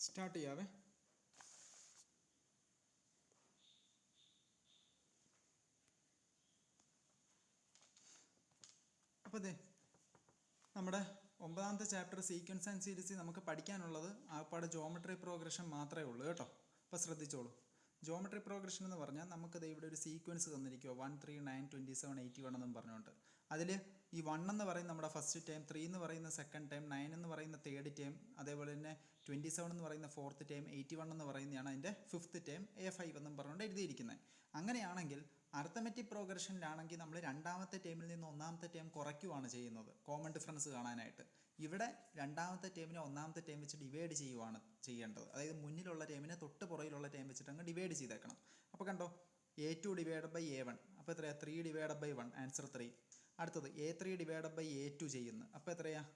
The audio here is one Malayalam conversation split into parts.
സ്റ്റാർട്ട് ചെയ്യാവേ. അപ്പോൾ അതെ, നമ്മുടെ 9ാമത്തെ ചാപ്റ്റർ സീക്വൻസ് ആൻഡ് സീരീസ് നമുക്ക് പഠിക്കാനുള്ളത് ആപ്പാടെ ജോമെട്രി പ്രോഗ്രഷൻ മാത്രമേ ഉള്ളൂ കേട്ടോ. അപ്പോൾ ശ്രദ്ധിച്ചോളൂ. ജോമെട്രി പ്രോഗ്രഷൻ എന്ന് പറഞ്ഞാൽ നമുക്കത് ഇവിടെ ഒരു സീക്വൻസ് തന്നിരിക്കുമോ 1, 3, 9, 27, 81 എന്നും പറഞ്ഞുകൊണ്ട്. അതിൽ ഈ 1 എന്ന് പറയുന്ന നമ്മുടെ ഫസ്റ്റ് ടൈം, 3 എന്ന് പറയുന്ന സെക്കൻഡ് ടൈം, 9 എന്ന് പറയുന്ന തേർഡ് ടൈം, അതേപോലെ തന്നെ 27 എന്ന് പറയുന്ന ഫോർത്ത് ടൈം, 81 എന്ന് പറയുന്നതാണ് അതിൻ്റെ ഫിഫ്ത്ത് ടൈം, A5 എന്നും പറഞ്ഞുകൊണ്ട് എഴുതിയിരിക്കുന്നത്. അങ്ങനെയാണെങ്കിൽ അർത്തമെറ്റിക് പ്രോഗ്രഷനിലാണെങ്കിൽ നമ്മൾ രണ്ടാമത്തെ ടൈമിൽ നിന്ന് ഒന്നാമത്തെ ടൈം കുറയ്ക്കുകയാണ് ചെയ്യുന്നത് കോമൺ ഡിഫറൻസ് കാണാനായിട്ട്. ഇവിടെ രണ്ടാമത്തെ ടൈമിനെ ഒന്നാമത്തെ ടൈം വെച്ച് ഡിവൈഡ് ചെയ്യുകയാണ് ചെയ്യേണ്ടത്. അതായത് മുന്നിലുള്ള ടൈമിനെ തൊട്ട് പുറയിലുള്ള ടൈം വെച്ചിട്ട് അങ്ങ് ഡിവൈഡ് ചെയ്തേക്കണം. അപ്പോൾ കണ്ടോ, A2 ഡിവൈഡ് ബൈ A1, അപ്പോൾ എത്രയാണ് 3 ഡിവൈഡ് ബൈ 1, ആൻസർ 3. അടുത്തത് A3 ഡിവൈഡ് ബൈ A2 ചെയ്യുന്നു, അപ്പോൾ എത്രയാണ്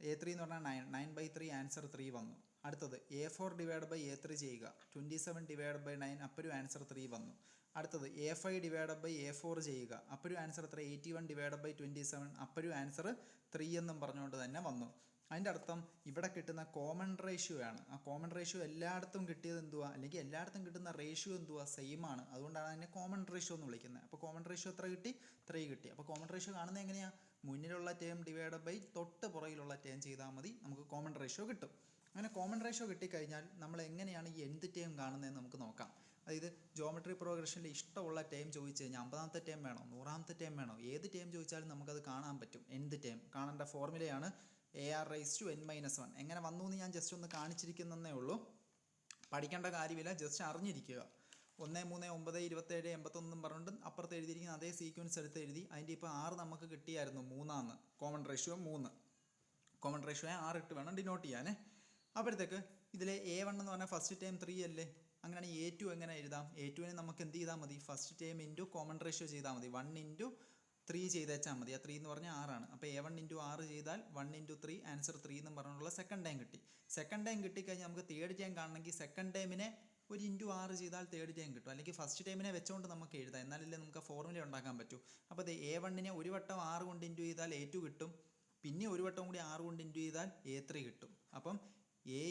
A3 എന്ന് പറഞ്ഞാൽ 9, 9/3, ആൻസർ 3 വന്നു. അടുത്തത് A4 ഡിവൈഡ് ബൈ A3 ചെയ്യുക, 27 ഡിവൈഡ് ബൈ 9, അപ്പോഴും ആൻസർ 3 വന്നു. അടുത്തത് A5 ഡിവൈഡ് ബൈ A4 ചെയ്യുക, അപ്പോഴും ആൻസർ എത്ര 81 ഡിവൈഡ് ബൈ 27, അപ്പോഴും ആൻസർ 3 എന്നും പറഞ്ഞുകൊണ്ട് തന്നെ വന്നു. അതിൻ്റെ അർത്ഥം ഇവിടെ കിട്ടുന്ന കോമൺ റേഷ്യോ ആണ്. ആ കോമൺ റേഷ്യോ എല്ലായിടത്തും കിട്ടിയത് എന്തുവാ, അല്ലെങ്കിൽ എല്ലായിടത്തും കിട്ടുന്ന റേഷ്യോ എന്തുവാ, സെയിം ആണ്. അതുകൊണ്ടാണ് അതിനെ കോമൺ റേഷ്യോ എന്ന് വിളിക്കുന്നത്. അപ്പോൾ കോമൺ റേഷ്യോ എത്ര കിട്ടി, 3 കിട്ടി. അപ്പോൾ കോമൺ റേഷ്യോ കാണുന്നത് എങ്ങനെയാണ്, മുന്നിലുള്ള ടേം ഡിവൈഡ് ബൈ തൊട്ട് പുറകിലുള്ള ടേം ചെയ്താൽ മതി, നമുക്ക് കോമൺ റേഷ്യോ കിട്ടും. അങ്ങനെ കോമൺ റേഷ്യോ കിട്ടിക്കഴിഞ്ഞാൽ നമ്മൾ എങ്ങനെയാണ് ഈ എന്ത് ടേം കാണുന്നതെന്ന് നമുക്ക് നോക്കാം. അതായത് ജോമെട്രി പ്രോഗ്രഷനിൽ ഇഷ്ടമുള്ള ടൈം ചോദിച്ചു കഴിഞ്ഞാൽ 50ാമത്തെ ടൈം വേണോ, 100ാമത്തെ ടൈം വേണോ, ഏത് ടൈം ചോദിച്ചാലും നമുക്കത് കാണാൻ പറ്റും. എന്ത് ടൈം കാണേണ്ട ഫോർമുലയാണ് AR⁻n−1. എങ്ങനെ വന്നു എന്ന് ഞാൻ ജസ്റ്റ് ഒന്ന് കാണിച്ചിരിക്കുന്നതേ ഉള്ളൂ, പഠിക്കേണ്ട കാര്യമില്ല, ജസ്റ്റ് അറിഞ്ഞിരിക്കുക. 1, 3, 9, 27, 81 പറഞ്ഞുകൊണ്ട് അപ്പുറത്ത് എഴുതിയിരിക്കുന്ന അതേ സീക്വൻസ് എടുത്ത് എഴുതി. അതിൻ്റെ ഇപ്പോൾ 6 നമുക്ക് കിട്ടിയായിരുന്നു, 3 കോമൺ റേഷ്യോ 3. കോമൺ റേഷ്യോ 6 ഇട്ട് വേണം ഡിനോട്ട് ചെയ്യാനേ. അപ്പോഴത്തേക്ക് ഇതിൽ A1 എന്ന് പറഞ്ഞാൽ ഫസ്റ്റ് ടൈം 3 അല്ലേ, അങ്ങനെയാണെങ്കിൽ A2 എങ്ങനെ എഴുതാം. A2നെ നമുക്ക് എന്ത് ചെയ്താൽ മതി, first time into common ratio ചെയ്താൽ മതി. 1 × 3 ചെയ്തേച്ചാൽ മതി. ആ 3 എന്ന് പറഞ്ഞാൽ 6 അപ്പോൾ A1 × 6 ചെയ്താൽ 1 × 3, ആൻസർ 3 എന്നും പറഞ്ഞുള്ള സെക്കൻഡ് ടൈം കിട്ടി. സെക്കൻഡ് ടൈം കിട്ടിക്കഴിഞ്ഞാൽ നമുക്ക് തേർഡ് ടൈം കാണണമെങ്കിൽ സെക്കൻഡ് ടൈമിനെ ഒരു × 6 ചെയ്താൽ തേർഡ് ടൈം കിട്ടും. അല്ലെങ്കിൽ ഫസ്റ്റ് ടൈമിനെ വെച്ചുകൊണ്ട് നമുക്ക് എഴുതാം, എന്നാലല്ലേ നമുക്ക് ഫോർമുല ഉണ്ടാക്കാൻ പറ്റൂ. അപ്പോൾ അത് A1നെ ഒരു വട്ടം 6 കൊണ്ട് ഇൻറ്റു ചെയ്താൽ A2 കിട്ടും, പിന്നെ ഒരു വട്ടം കൂടി 6 കൊണ്ട് ഇൻറ്റു ചെയ്താൽ A3 കിട്ടും. അപ്പം A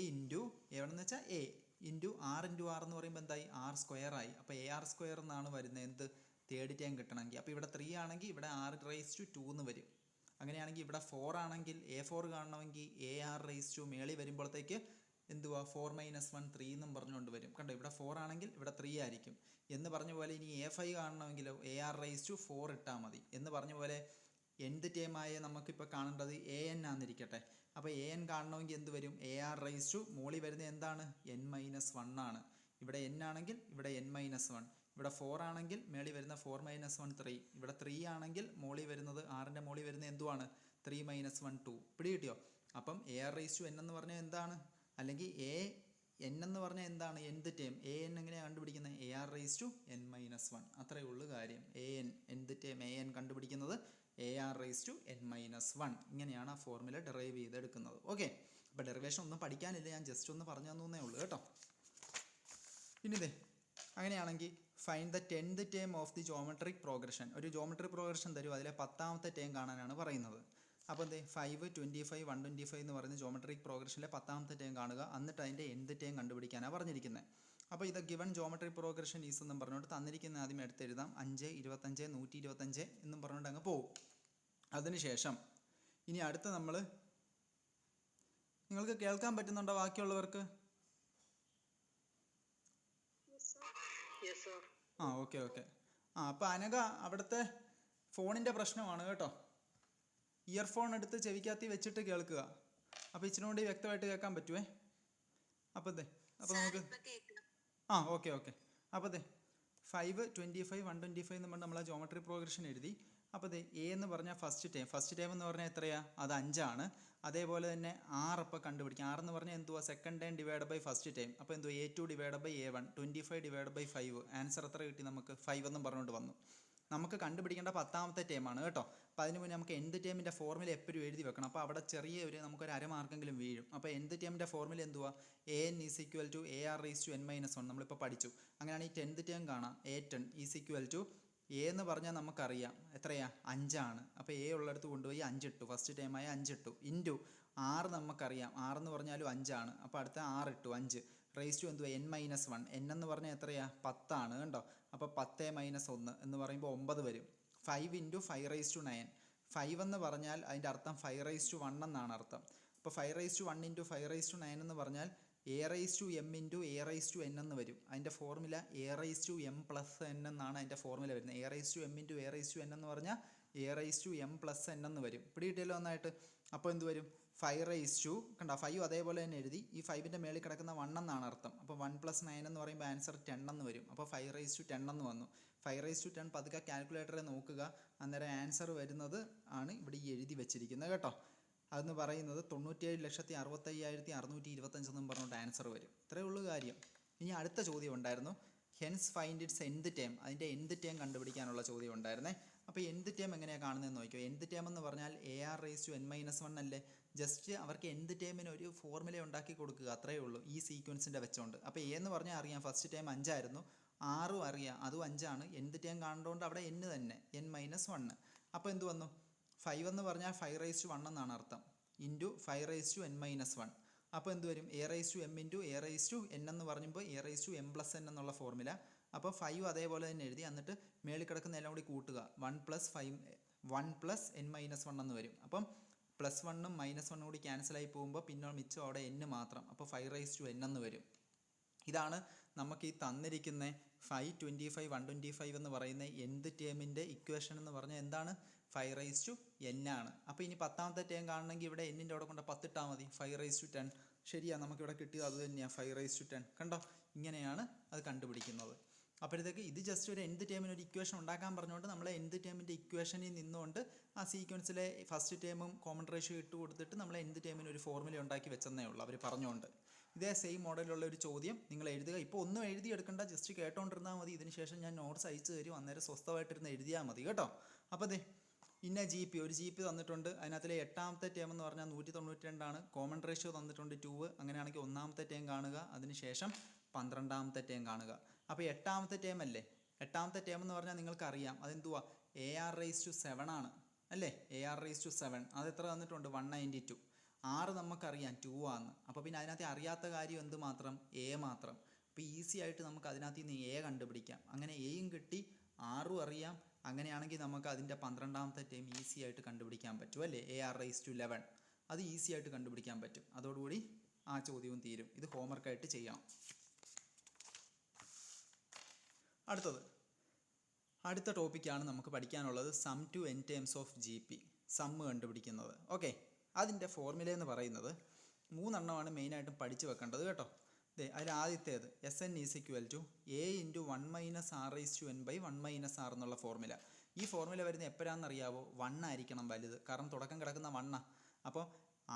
എവിടെന്ന് വെച്ചാൽ A × 6 × 6 എന്ന് പറയുമ്പോൾ എന്തായി, R² ആയി. അപ്പോൾ AR² എന്നാണ് വരുന്നത് എന്ത്, തേർഡ് ടൈം കിട്ടണമെങ്കിൽ. അപ്പോൾ ഇവിടെ 3 ആണെങ്കിൽ ഇവിടെ R⁻² എന്ന് വരും. അങ്ങനെയാണെങ്കിൽ ഇവിടെ 4 ആണെങ്കിൽ A4 കാണണമെങ്കിൽ AR⁻ മേളിൽ വരുമ്പോഴത്തേക്ക് എന്തുവാ 4−1 3 എന്നും പറഞ്ഞുകൊണ്ട് വരും. കണ്ടോ, ഇവിടെ 4 ആണെങ്കിൽ ഇവിടെ 3 ആയിരിക്കും എന്ന് പറഞ്ഞ പോലെ. ഇനി A5 കാണണമെങ്കിലോ AR⁻4 ഇട്ടാൽ മതി എന്ന് പറഞ്ഞ പോലെ. എന്ത് ടൈമായ നമുക്കിപ്പോൾ കാണേണ്ടത് AN ആണെന്നിരിക്കട്ടെ. അപ്പോൾ AN കാണണമെങ്കിൽ എന്ത് വരും, AR⁻ മോളിൽ വരുന്നത് എന്താണ്, n−1 ആണ്. ഇവിടെ n ആണെങ്കിൽ ഇവിടെ n−1, ഇവിടെ 4 ആണെങ്കിൽ മേളിൽ വരുന്ന 4−1 3, ഇവിടെ 3 ആണെങ്കിൽ മോളിൽ വരുന്നത്, 6ൻ്റെ മോളിൽ വരുന്നത് എന്തുവാണ്, 3−1 2. പിടി കിട്ടിയോ. അപ്പം AR⁻n എന്ന് പറഞ്ഞാൽ എന്താണ്, അല്ലെങ്കിൽ AN എന്ന് പറഞ്ഞാൽ എന്താണ്, എന്ത് ടൈം. AN എങ്ങനെയാണ് കണ്ടുപിടിക്കുന്നത്, AR⁻n−1. അത്രയേ ഉള്ളൂ കാര്യം. എന്ത് ടൈം AN കണ്ടുപിടിക്കുന്നത് AR⁻n−1. ഇങ്ങനെയാണ് ആ ഫോർമുല ഡെറൈവ് ചെയ്തെടുക്കുന്നത്. ഓക്കെ, അപ്പോൾ ഡെറിവേഷൻ ഒന്നും പഠിക്കാനില്ല, ഞാൻ ജസ്റ്റ് ഒന്ന് പറഞ്ഞു തന്നേ ഉള്ളൂ കേട്ടോ. ഇനി ഇതേ അങ്ങനെയാണെങ്കിൽ find the 10th term of the geometric progression. ഒരു ജോമെട്രിക് പ്രോഗ്രഷൻ തരും, അതിലെ 10ാമത്തെ ടേം കാണാനാണ് പറയുന്നത്. അപ്പോൾ എന്തേ 5, 25, 125 എന്ന് പറയുന്ന ജോമെട്രിക് പ്രോഗ്രഷനിലെ 10ാമത്തെ ടേം കാണുക, എന്നിട്ട് അതിൻ്റെ എന്ത് ടേം കണ്ടുപിടിക്കാനാണ് പറഞ്ഞിരിക്കുന്നത്. അപ്പോൾ ഇത് ഗിവൺ ജോമെട്രിക് പ്രോഗ്രഷൻ ഈസ് എന്നും പറഞ്ഞുകൊണ്ട് തന്നിരിക്കുന്ന ആദ്യം എടുത്തെഴുതാം. 5, 25, 125 എന്നും പറഞ്ഞുകൊണ്ട് അങ്ങ് പോകും. അതിനുശേഷം ഇനി അടുത്ത നമ്മൾ, നിങ്ങൾക്ക് കേൾക്കാൻ പറ്റുന്നുണ്ടോ ബാക്കിയുള്ളവർക്ക്? ഓക്കെ. അപ്പോൾ അനഘ അവിടുത്തെ ഫോണിൻ്റെ പ്രശ്നമാണ് കേട്ടോ. ഇയർഫോൺ എടുത്ത് ചെവിക്കകത്ത് വെച്ചിട്ട് കേൾക്കുക, അപ്പോൾ ഇച്ചിരി കൂടി വ്യക്തമായിട്ട് കേൾക്കാൻ പറ്റുമേ. അപ്പോൾ നമുക്ക് ഓക്കെ. അപ്പോൾ 5, 25, 125 എന്ന് പറഞ്ഞാൽ നമ്മൾ ആ ജോമെട്രി പ്രോഗ്രഷൻ എഴുതി. അപ്പോൾ A എന്ന് പറഞ്ഞാൽ ഫസ്റ്റ് ടൈം എന്ന് പറഞ്ഞാൽ എത്രയാണ്, അത് 5 ആണ്. അതേപോലെ തന്നെ 6 ഇപ്പോൾ കണ്ടുപിടിക്കാം. 6 എന്ന് പറഞ്ഞാൽ എന്തുവാ, second time divide by first time. അപ്പോൾ എന്തുവാ A2 divide by A1, 25 divide by 5, answer എത്ര കിട്ടി നമുക്ക്, 5 എന്നും പറഞ്ഞുകൊണ്ട് വന്നു. നമുക്ക് കണ്ടുപിടിക്കേണ്ട 10ാമത്തെ ടൈമാണ് കേട്ടോ. അപ്പോൾ അതിന് മുന്നേ നമുക്ക് എന്ത് ടൈമിൻ്റെ ഫോർമുല എപ്പോഴും എഴുതി വെക്കണം. അപ്പോൾ അവിടെ നമുക്കൊരു അരമാർക്കെങ്കിലും വീഴും. അപ്പോൾ എന്ത് ടൈമിൻ്റെ ഫോർമുല എന്തുവാ, AN = AR⁻n−1 നമ്മളിപ്പോൾ പഠിച്ചു. അങ്ങനെയാണ് ഈ 10th ടൈം കാണാം. A10 = A എന്ന് പറഞ്ഞാൽ നമുക്കറിയാം എത്രയാണ്, 5 ആണ്. അപ്പോൾ A ഉള്ളിടത്ത് കൊണ്ടുപോയി 5 ഇട്ടു, ഫസ്റ്റ് ടൈമായ 5 ഇട്ടു, ഇൻറ്റു ആറ് നമുക്കറിയാം, ആറെന്ന് പറഞ്ഞാലും 5 അപ്പോൾ അടുത്ത 6 ഇട്ടു 5 റേസ് ടു എന്തുവാ n-1. n എന്ന് പറഞ്ഞാൽ എത്രയാ 10 കണ്ടോ. അപ്പോൾ 10 - 1 എന്ന് പറയുമ്പോൾ 9 വരും. 5 × 5⁹ 5 എന്ന് പറഞ്ഞാൽ അതിൻ്റെ അർത്ഥം 5⁻1 എന്നാണ് അർത്ഥം. അപ്പോൾ 5⁻1 × 5⁹ എന്ന് പറഞ്ഞാൽ a⁻m × a⁻n എന്ന് വരും. അതിൻ്റെ ഫോർമുല a⁻m+n എന്നാണ് അതിൻ്റെ ഫോർമുല വരുന്നത്. a⁻m × a⁻n എന്ന് പറഞ്ഞാൽ a⁻m+n എന്ന് വരും. പിടികിട്ടിയല്ലോ നന്നായിട്ട്. അപ്പോൾ എന്ത് വരും 5 കണ്ടോ 5 അതേപോലെ തന്നെ എഴുതി. ഈ 5ൻ്റെ മേളിൽ കിടക്കുന്ന 1 എന്നാണ് അർത്ഥം. അപ്പോൾ 1 + 9 എന്ന് പറയുമ്പോൾ ആൻസർ 10 എന്ന് വരും. അപ്പോൾ 5⁻10 എന്ന് വന്നു. 5⁻10 പതുക്കെ കാൽക്കുലേറ്ററെ നോക്കുക. അന്നേരം ആൻസർ വരുന്നത് ആണ് ഇവിടെ ഈ എഴുതി വെച്ചിരിക്കുന്നത് കേട്ടോ. അതെന്ന് പറയുന്നത് 97,65,625 എന്നും പറഞ്ഞുകൊണ്ട് ആൻസർ വരും. ഇത്രയേ ഉള്ളൂ കാര്യം. ഇനി അടുത്ത ചോദ്യം ഉണ്ടായിരുന്നു, hence find it's nth term. അതിൻ്റെ nth ടേം കണ്ടുപിടിക്കാനുള്ള ചോദ്യം ഉണ്ടായിരുന്നേ. അപ്പോൾ nth ടേം എങ്ങനെയാണ് കാണുന്നതെന്ന് നോക്കിയോ. nth ടേം എന്ന് പറഞ്ഞാൽ ar⁻n-1 അല്ലേ. ജസ്റ്റ് അവർക്ക് nth ടേമിന് ഒരു ഫോർമുല ഉണ്ടാക്കി കൊടുക്കുക, അത്രയേ ഉള്ളൂ ഈ സീക്വൻസിൻ്റെ വെച്ചുകൊണ്ട്. അപ്പോൾ a എന്ന് പറഞ്ഞാൽ അറിയാം, ഫസ്റ്റ് ടേം 5 ആയിരുന്നു. 6 അറിയാം, അതും 5 ആണ്. nth ടേം കാണുന്നതുകൊണ്ട് അവിടെ n തന്നെ n-1. അപ്പോൾ എന്ത് വന്നു 5 എന്ന് പറഞ്ഞാൽ 5⁻1 എന്നാണ് അർത്ഥം ഇൻറ്റു 5⁻n-1. അപ്പോൾ എന്ത് വരും a⁻m × a⁻n എന്ന് പറയുമ്പോൾ a⁻m+n എന്നുള്ള ഫോർമുല. അപ്പോൾ 5 അതേപോലെ തന്നെ എഴുതി. എന്നിട്ട് മേളിൽ കിടക്കുന്ന എല്ലാം കൂടി കൂട്ടുക. 1 + n-1 എന്ന് വരും. അപ്പം +1ഉം -1ഉം കൂടി ക്യാൻസലായി പോകുമ്പോൾ പിന്നെ മിച്ചം അവിടെ n മാത്രം. അപ്പോൾ 5⁻n എന്ന് വരും. ഇതാണ് നമുക്ക് ഈ തന്നിരിക്കുന്ന 525 125 എന്ന് പറയുന്ന nth ടേമിൻ്റെ ഇക്വേഷൻ എന്ന് പറഞ്ഞാൽ എന്താണ് 5⁻n ആണ്. അപ്പോൾ ഇനി 10ാമത്തെ ടേം കാണണമെങ്കിൽ ഇവിടെ n-ൻ്റെ അവിടെ കൊണ്ട് 10 ഇട്ടാൽ മതി. 5⁻10 ശരിയാണ്, നമുക്കിവിടെ കിട്ടിയത് അത് തന്നെയാണ് 5⁻10 കണ്ടോ. ഇങ്ങനെയാണ് അത് കണ്ടുപിടിക്കുന്നത്. അപ്പോഴത്തേക്ക് ഇത് ജസ്റ്റ് ഒരു nth ടേമിന് ഒരു ഇക്വേഷൻ ഉണ്ടാക്കാൻ പറഞ്ഞുകൊണ്ട് നമ്മൾ nth ടേമിൻ്റെ ഇക്വേഷനിൽ നിന്നുകൊണ്ട് ആ സീക്വൻസിലെ ഫസ്റ്റ് ടേമും കോമൺ റേഷ്യോ ഇട്ട് കൊടുത്തിട്ട് നമ്മൾ nth ടേമിന് ഒരു ഫോർമുല ഉണ്ടാക്കി വെച്ചെന്നേ ഉള്ളൂ അവർ പറഞ്ഞുകൊണ്ട്. ഇതേ സെയിം മോഡലുള്ള ഒരു ചോദ്യം നിങ്ങൾ എഴുതുക. ഇപ്പോൾ ഒന്നും എഴുതിയെടുക്കണ്ട, ജസ്റ്റ് കേട്ടോണ്ടിരുന്നാൽ മതി. ഇതിന് ശേഷം ഞാൻ നോട്ട്സ് അയച്ചു തരും, അന്നേരം സ്വസ്ഥമായിട്ടിരുന്ന് എഴുതിയാൽ മതി കേട്ടോ. അപ്പോൾ അതെ ഇന്ന ഒരു ജി പി തന്നിട്ടുണ്ട്. അതിനകത്തിലെ 8ാമത്തെ ടേം എന്ന് പറഞ്ഞാൽ 192 കോമൺ റേഷ്യോ തന്നിട്ടുണ്ട് 2. അങ്ങനെയാണെങ്കിൽ 1ാമത്തെ ടേം കാണുക, അതിനുശേഷം 12ാമത്തെ ടേം കാണുക. അപ്പോൾ 8ാമത്തെ ടേം അല്ലേ. 8ാമത്തെ ടേം എന്ന് പറഞ്ഞാൽ നിങ്ങൾക്കറിയാം അതെന്തുവാ ar⁻7 ആണ് അല്ലേ. ar⁻7 അത് എത്ര തന്നിട്ടുണ്ട് 192. 6 നമുക്കറിയാം 2 ആണ്. അപ്പോൾ പിന്നെ അതിനകത്ത് അറിയാത്ത കാര്യം എന്ത് മാത്രം a മാത്രം. അപ്പോൾ ഈസി ആയിട്ട് നമുക്ക് അതിനകത്ത് നിന്ന് a കണ്ടുപിടിക്കാം. അങ്ങനെ എയും കിട്ടി 6ഉം അറിയാം. അങ്ങനെയാണെങ്കിൽ നമുക്ക് അതിൻ്റെ 12ാമത്തെ ടേം ഈസി ആയിട്ട് കണ്ടുപിടിക്കാൻ പറ്റും അല്ലേ. ar⁻11 അത് ഈസി ആയിട്ട് കണ്ടുപിടിക്കാൻ പറ്റും. അതോടുകൂടി ആ ചോദ്യവും തീരും. ഇത് ഹോംവർക്കായിട്ട് ചെയ്യണം. അടുത്ത ടോപ്പിക്കാണ് നമുക്ക് പഠിക്കാനുള്ളത് sum to n terms of GP. Sum കണ്ടുപിടിക്കുന്നത്. ഓക്കെ, അതിൻ്റെ ഫോർമുല എന്ന് പറയുന്നത് 3 എണ്ണമാണ് മെയിനായിട്ടും പഠിച്ചു വെക്കേണ്ടത് കേട്ടോ. അതിൽ ആദ്യത്തേത് SN = a × 1 - r⁻n/1 - r എന്നുള്ള ഫോർമുല. ഈ ഫോർമുല വരുന്ന എപ്പോഴാണെന്നറിയാവോ 1 ആയിരിക്കണം വലുത്. കാരണം തുടക്കം കിടക്കുന്ന 1. അപ്പോൾ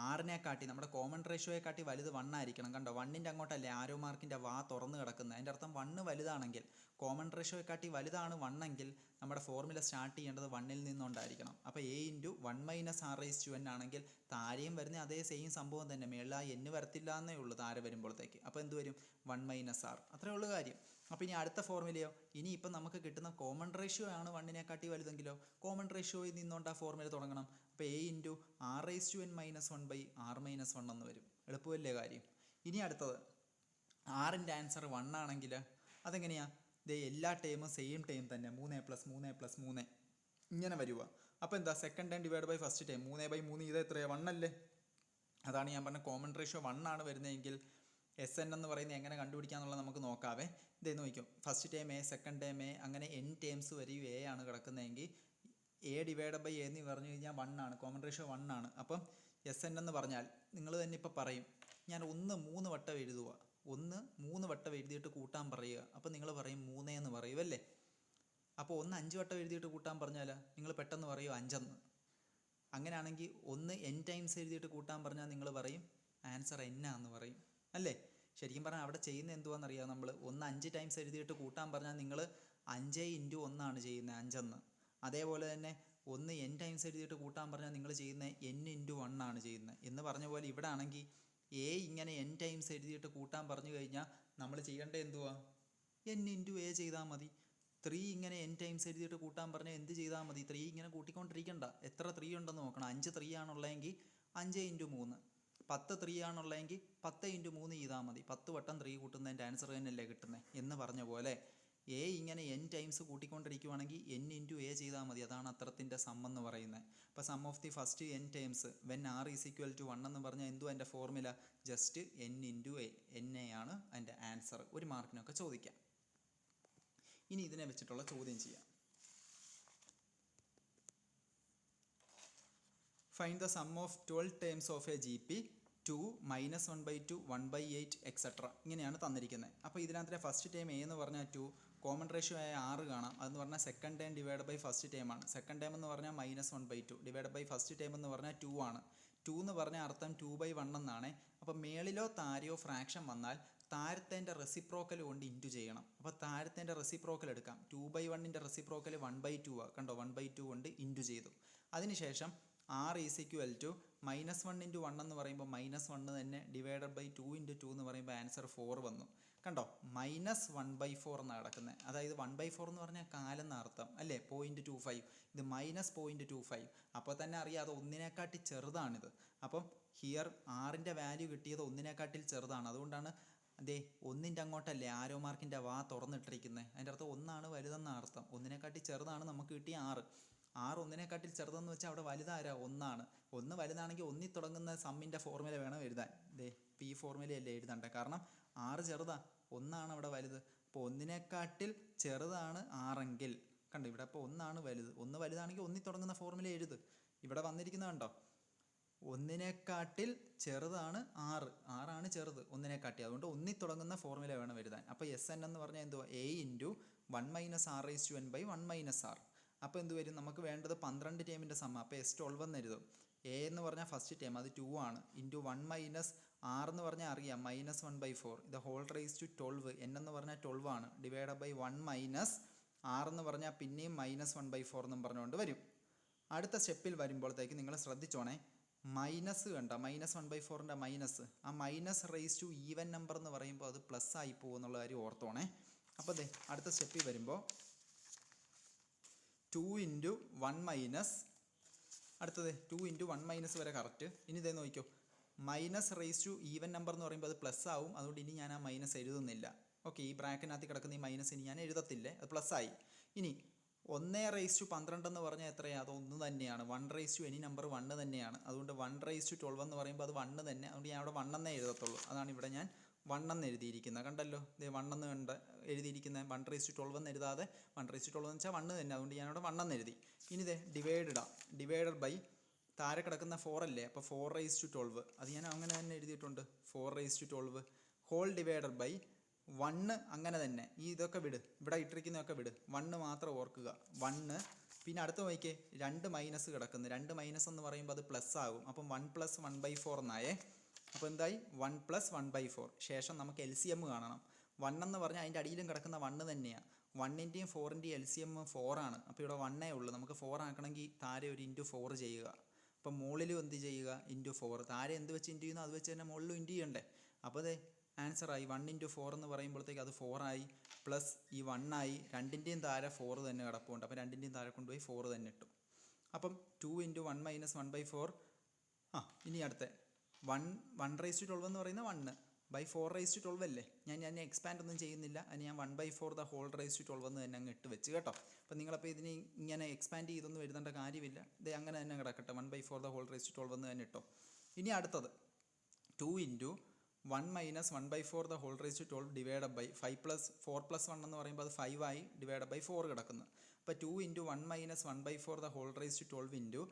ആറിനെ കാട്ടി നമ്മുടെ കോമൺ റേഷ്യോയെ കാട്ടി വലുത് 1 ആയിരിക്കണം. കണ്ടോ 1ൻ്റെ അങ്ങോട്ടല്ലേ ആരോ മാർക്കിൻ്റെ വാ തുറന്ന് കിടക്കുന്നത്. അതിൻ്റെ അർത്ഥം 1 വലുതാണെങ്കിൽ കോമൺ റേഷ്യോയെ കാട്ടി വലുതാണ് 1 എങ്കിൽ നമ്മുടെ ഫോർമുല സ്റ്റാർട്ട് ചെയ്യേണ്ടത് 1ൽ നിന്നുകൊണ്ടായിരിക്കണം. അപ്പോൾ a × 1 - r⁻n ആണെങ്കിൽ താഴെയും വരുന്ന അതേ സെയിം സംഭവം തന്നെ. മേളിൽ ആ n വരത്തില്ല എന്നേ ഉള്ളൂ താഴെ വരുമ്പോഴത്തേക്ക്. അപ്പോൾ എന്ത് വരും 1 - r. അത്രേ ഉള്ളൂ കാര്യം. അപ്പോൾ ഇനി അടുത്ത ഫോർമുലയോ, ഇനി ഇപ്പം നമുക്ക് കിട്ടുന്ന കോമൺ റേഷ്യോ ആണ് 1നെ കാട്ടി വലുതെങ്കിലോ കോമൺ റേഷ്യോയിൽ നിന്നുകൊണ്ട് ആ ഫോർമുല തുടങ്ങണം. അപ്പോൾ a × r⁻n-1/r-1 എന്ന് വരും. എളുപ്പമല്ലേ കാര്യം. ഇനി അടുത്തത് ആറിൻ്റെ ആൻസർ 1 ആണെങ്കിൽ അതെങ്ങനെയാണ് എല്ലാ ടേമും സെയിം ടേം തന്നെ 3+3+3 ഇങ്ങനെ വരുക. അപ്പോൾ എന്താ second term divide by first term 3/3 ഇത് എത്രയാണ് 1 അല്ലേ. അതാണ് ഞാൻ പറഞ്ഞ കോമൺ റേഷ്യോ 1 ആണ് വരുന്നതെങ്കിൽ SN എന്ന് പറയുന്നത് എങ്ങനെ കണ്ടുപിടിക്കാന്നുള്ളത് നമുക്ക് നോക്കാവേ. ഇതേ നോക്കിയോ, first term a, second term a, അങ്ങനെ n ടേംസ് വരെയും a ആണ് കിടക്കുന്നതെങ്കിൽ a ഡിവൈഡ് ബൈ a എന്ന് പറഞ്ഞു കഴിഞ്ഞാൽ 1 ആണ്. കോമൺ റേഷ്യോ 1 ആണ്. അപ്പം SN എന്ന് പറഞ്ഞാൽ നിങ്ങൾ തന്നെ ഇപ്പോൾ പറയും ഞാൻ 1 3 വട്ടം എഴുതുക. 1 3 വട്ടം എഴുതിയിട്ട് കൂട്ടാൻ പറയുക. അപ്പോൾ നിങ്ങൾ പറയും 3 എന്ന് പറയുമല്ലേ. അപ്പോൾ 1 5 വട്ടം എഴുതിയിട്ട് കൂട്ടാൻ പറഞ്ഞാൽ നിങ്ങൾ പെട്ടെന്ന് പറയും 5 എന്ന്. അങ്ങനെയാണെങ്കിൽ 1 n ടൈംസ് എഴുതിയിട്ട് കൂട്ടാൻ പറഞ്ഞാൽ നിങ്ങൾ പറയും ആൻസർ n ആണെന്ന് പറയും അല്ലേ. ശരിക്കും പറഞ്ഞാൽ അവിടെ ചെയ്യുന്നത് എന്തുവാണെന്നറിയാം. നമ്മൾ 1 5 ടൈംസ് എഴുതിയിട്ട് കൂട്ടാൻ പറഞ്ഞാൽ നിങ്ങൾ 5 × 1 ആണ് ചെയ്യുന്നത് 5 എന്ന്. അതേപോലെ തന്നെ 1 n ടൈംസ് എഴുതിയിട്ട് കൂട്ടാൻ പറഞ്ഞാൽ നിങ്ങൾ ചെയ്യുന്നത് n × 1 ആണ് ചെയ്യുന്നത് എന്ന് പറഞ്ഞ പോലെ ഇവിടെ ആണെങ്കിൽ a ഇങ്ങനെ n ടൈംസ് എഴുതിയിട്ട് കൂട്ടാൻ പറഞ്ഞു കഴിഞ്ഞാൽ നമ്മൾ ചെയ്യേണ്ടത് എന്തുവാ n × a ചെയ്താൽ മതി. 3 ഇങ്ങനെ n ടൈംസ് എഴുതിയിട്ട് കൂട്ടാൻ പറഞ്ഞാൽ എന്ത് ചെയ്താൽ മതി 3 ഇങ്ങനെ കൂട്ടിക്കൊണ്ടിരിക്കണ്ട. എത്ര 3 ഉണ്ടെന്ന് നോക്കണം. 5 3 ആണുള്ളതെങ്കിൽ 5 × 3 10 3 ആണുള്ളതെങ്കിൽ 10 × 3 ചെയ്താൽ മതി. 10 വട്ടം 3 കൂട്ടുന്നതിൻ്റെ ആൻസർ തന്നെയല്ലേ കിട്ടുന്നത് എന്ന് പറഞ്ഞ പോലെ എ ഇങ്ങനെ n ടൈംസ് കൂട്ടിക്കൊണ്ടിരിക്കുവാണെങ്കിൽ n × a ചെയ്താൽ മതി. അതാണ് അത്രത്തിൻ്റെ സം എന്ന് പറയുന്നത്. അപ്പോൾ sum of the first n times when r = 1 എന്ന് പറഞ്ഞാൽ എന്തുവാ അതിൻ്റെ formula? Just n × a. n a ആണ് അതിൻ്റെ ആൻസർ. ഒരു മാർക്കിനൊക്കെ ചോദിക്കാം. ഇനി ഇതിനെ വെച്ചിട്ടുള്ള ചോദ്യം ചെയ്യാം. Find the sum of 12 terms of A GP 2 -1/2 1/8 etcetera. ഇങ്ങനെയാണ് തന്നിരിക്കുന്നത്. അപ്പോൾ ഇതിനകത്തെ ഫസ്റ്റ് ടേം എ എന്ന് പറഞ്ഞാൽ 2, കോമൺ റേഷ്യോ ആയ 6 കാണാം. അതെന്ന് പറഞ്ഞാൽ second term divide by first term ആണ്. സെക്കൻഡ് ടേം എന്ന് പറഞ്ഞാൽ -1/2 ഡിവൈഡ് ബൈ ഫസ്റ്റ് ടേം എന്ന് പറഞ്ഞാൽ 2 ആണ്. 2 എന്ന് പറഞ്ഞാൽ അർത്ഥം 2/1 എന്നാണ്. അപ്പോൾ മേളിലോ താഴെയോ ഫ്രാക്ഷൻ വന്നാൽ താഴത്തേൻ്റെ റെസിപ്രോക്കൽ കൊണ്ട് ഇൻറ്റു ചെയ്യണം. അപ്പോൾ താഴത്തേൻ്റെ റെസിപ്രോക്കൽ എടുക്കാം. 2/1ൻ്റെ റെസിപ്രോക്കൽ 1/2 ആണ്. കണ്ടോ, 1/2 കൊണ്ട് ഇൻറ്റു ചെയ്തു. അതിനുശേഷം r = -1 × 1 എന്ന് പറയുമ്പോൾ -1 തന്നെ ഡിവൈഡഡ് ബൈ 2 × 2 എന്ന് പറയുമ്പോൾ ആൻസർ 4 വന്നു. കണ്ടോ, -1/4 എന്നാണ് കിടക്കുന്നത്. അതായത് 1/4 എന്ന് പറഞ്ഞാൽ കാലെന്ന അർത്ഥം അല്ലേ, 0.25. ഇത് -0.25. അപ്പോൾ തന്നെ അറിയാം അത് ഒന്നിനെക്കാട്ടി ചെറുതാണിത്. അപ്പം ഹിയർ ആറിൻ്റെ വാല്യൂ കിട്ടിയത് ഒന്നിനെക്കാട്ടിൽ ചെറുതാണ്. അതുകൊണ്ടാണ് അതേ ഒന്നിൻ്റെ അങ്ങോട്ടല്ലേ ആരോ മാർക്കിൻ്റെ വാ തുറന്നിട്ടിരിക്കുന്നത്. അതിൻ്റെ അർത്ഥം ഒന്നാണ് വലുതെന്ന അർത്ഥം. ഒന്നിനെക്കാട്ടി ചെറുതാണ് നമുക്ക് കിട്ടിയ 6. 6 ഒന്നിനെക്കാട്ടിൽ ചെറുതെന്ന് വെച്ചാൽ അവിടെ വലുതാരാ? ഒന്നാണ്. 1 വലുതാണെങ്കിൽ ഒന്നിൽ തുടങ്ങുന്ന സമ്മിൻ്റെ ഫോർമുല വേണം എഴുതാൻ. ഈ ഫോർമുലയല്ലേ എഴുതണ്ടേ, കാരണം 6 ചെറുതാ, 1 അവിടെ വലുത്. അപ്പോൾ ഒന്നിനെക്കാട്ടിൽ ചെറുതാണ് 6 കണ്ടോ, ഇവിടെ അപ്പോൾ 1 വലുത്. 1 വലുതാണെങ്കിൽ ഒന്നിൽ തുടങ്ങുന്ന ഫോർമുല എഴുത്. ഇവിടെ വന്നിരിക്കുന്നത് കണ്ടോ, ഒന്നിനെക്കാട്ടിൽ ചെറുതാണ് 6. 6 ചെറുത് ഒന്നിനെക്കാട്ടി. അതുകൊണ്ട് ഒന്നിൽ തുടങ്ങുന്ന ഫോർമുല വേണം എഴുതാൻ. അപ്പോൾ SN എന്ന് പറഞ്ഞാൽ എന്തുവാ? a × 1 - r⁻n/1 - r. അപ്പോൾ എന്ത് വരും? നമുക്ക് വേണ്ടത് 12 ടേമിൻ്റെ സമ്മ. അപ്പോൾ S12 എന്ന് എഴുതും. a എന്ന് പറഞ്ഞാൽ ഫസ്റ്റ് ടേം, അത് 2 ആണ്. × 1 - r എന്ന് പറഞ്ഞാൽ അറിയാം -1/4. ഇത് whole⁻12. n എന്ന് പറഞ്ഞാൽ 12 ആണ്. ഡിവൈഡ് ബൈ 1 - r എന്ന് പറഞ്ഞാൽ പിന്നെയും -1/4 എന്നും പറഞ്ഞുകൊണ്ട് വരും. അടുത്ത സ്റ്റെപ്പിൽ വരുമ്പോഴത്തേക്ക് നിങ്ങൾ ശ്രദ്ധിച്ചോണേ, മൈനസ് കണ്ട, -1/4ൻ്റെ മൈനസ്, ആ - ഈവൻ നമ്പർ എന്ന് പറയുമ്പോൾ അത് പ്ലസ് ആയി പോകും എന്നുള്ള കാര്യം ഓർത്തോണേ. അപ്പോൾ അടുത്ത സ്റ്റെപ്പിൽ വരുമ്പോൾ 2 × 1 - അടുത്തത് 2 × 1 - വരെ കറക്റ്റ്. ഇനി ഇതേ നോക്കിക്കോ, ഈവൻ നമ്പർ എന്ന് പറയുമ്പോൾ അത് പ്ലസ് ആവും. അതുകൊണ്ട് ഇനി ഞാൻ ആ മൈനസ് എഴുതുന്നില്ല. ഓക്കെ, ഈ ബ്രാക്കറ്റിനകത്ത് കിടക്കുന്ന ഈ മൈനസ് ഇനി ഞാൻ എഴുതത്തില്ലേ, അത് പ്ലസ് ആയി. ഇനി 1/12 എന്ന് പറഞ്ഞാൽ എത്രയാണ്? അത് 1 തന്നെയാണ്. 1 എനി നമ്പർ 1 തന്നെയാണ്. അതുകൊണ്ട് 1/12 എന്ന് പറയുമ്പോൾ അത് 1 തന്നെ. അതുകൊണ്ട് ഞാൻ അവിടെ 1 എന്നേ എഴുതത്തുള്ളൂ. അതാണ് ഇവിടെ ഞാൻ 1 എന്ന് എഴുതിയിരിക്കുന്നത്. കണ്ടല്ലോ, ഇത് 1 എന്ന് കണ്ട് എഴുതിയിരിക്കുന്നത്. 1/12 എന്ന് എഴുതാതെ 1/12 എന്ന് വെച്ചാൽ 1 തന്നെ. അതുകൊണ്ട് ഞാനിവിടെ 1 എന്ന് എഴുതി. ഇനി ഡിവൈഡഡ് ബൈ താഴെ കിടക്കുന്ന 4 അല്ലേ, അപ്പോൾ 4/12. അത് ഞാൻ അങ്ങനെ തന്നെ എഴുതിയിട്ടുണ്ട്. 4/12 ഹോൾ ഡിവൈഡഡ് ബൈ 1 അങ്ങനെ തന്നെ. ഇതൊക്കെ വിട്, ഇവിടെ ഇട്ടിരിക്കുന്നതൊക്കെ വിട്. 1 മാത്രം ഓർക്കുക. 1. പിന്നെ അടുത്ത നോക്കിക്കേ, 2 മൈനസ് കിടക്കുന്നു. 2 മൈനസ് എന്ന് പറയുമ്പോൾ അത് പ്ലസ് ആകും. അപ്പം 1 + 1/4 എന്നായേ. അപ്പോൾ എന്തായി? 1 + 1/4. ശേഷം നമുക്ക് LCM കാണണം. 1 എന്ന് പറഞ്ഞാൽ അതിൻ്റെ അടിയിലും കിടക്കുന്ന 1 തന്നെയാണ്. 1ൻ്റെയും 4ൻ്റെയും LCM 4 ആണ്. അപ്പോൾ ഇവിടെ 1 ഉള്ളൂ. നമുക്ക് 4 ആക്കണമെങ്കിൽ താഴെ ഒരു × 4 ചെയ്യുക. അപ്പം മുകളിലും എന്ത് ചെയ്യുക? × 4. താഴെ എന്ത് വെച്ച് ഇൻറ്റു ചെയ്യുന്നു അത് വെച്ച് തന്നെ മുകളിലും ഇൻറ്റു ചെയ്യണ്ടേ. അപ്പോൾ ആൻസറായി 1 × 4 എന്ന് പറയുമ്പോഴത്തേക്ക് അത് 4 ആയി. പ്ലസ് ഈ 1 ആയി. 2ൻ്റെയും താഴെ 4 തന്നെ കിടപ്പുണ്ട്. അപ്പോൾ 2ൻ്റെയും താഴെ കൊണ്ടുപോയി 4 തന്നെ ഇട്ടു. അപ്പം 2 × 1 - 1/4. ഇനി അടുത്ത 1/12 എന്ന് പറയുന്നത് 1/4/12 അല്ലേ. ഞാൻ എക്സ്പാൻഡ് ഒന്നും ചെയ്യുന്നില്ല. അതിന് ഞാൻ 1/4 whole⁻12 എന്ന് തന്നെ അങ്ങ് ഇട്ട് വെച്ച് കേട്ടോ. അപ്പം നിങ്ങളപ്പോൾ ഇതിന് ഇങ്ങനെ എക്സ്പാൻഡ് ചെയ്തൊന്നും എഴുതേണ്ട കാര്യമില്ല. ഇത് അങ്ങനെ തന്നെ കിടക്കട്ടെ. 1/4 whole⁻12 എന്ന് തന്നെ ഇട്ടോ. ഇനി അടുത്തത് 2 × 1 - 1/4 whole⁻12 ഡിവൈഡ് ബൈ 5 + 4 + 1 എന്ന് പറയുമ്പോൾ അത് 5 ആയി. ഡിവൈഡ് ബൈ 4 കിടക്കുന്നു. അപ്പോൾ 2 × 1 - 1/4 whole⁻12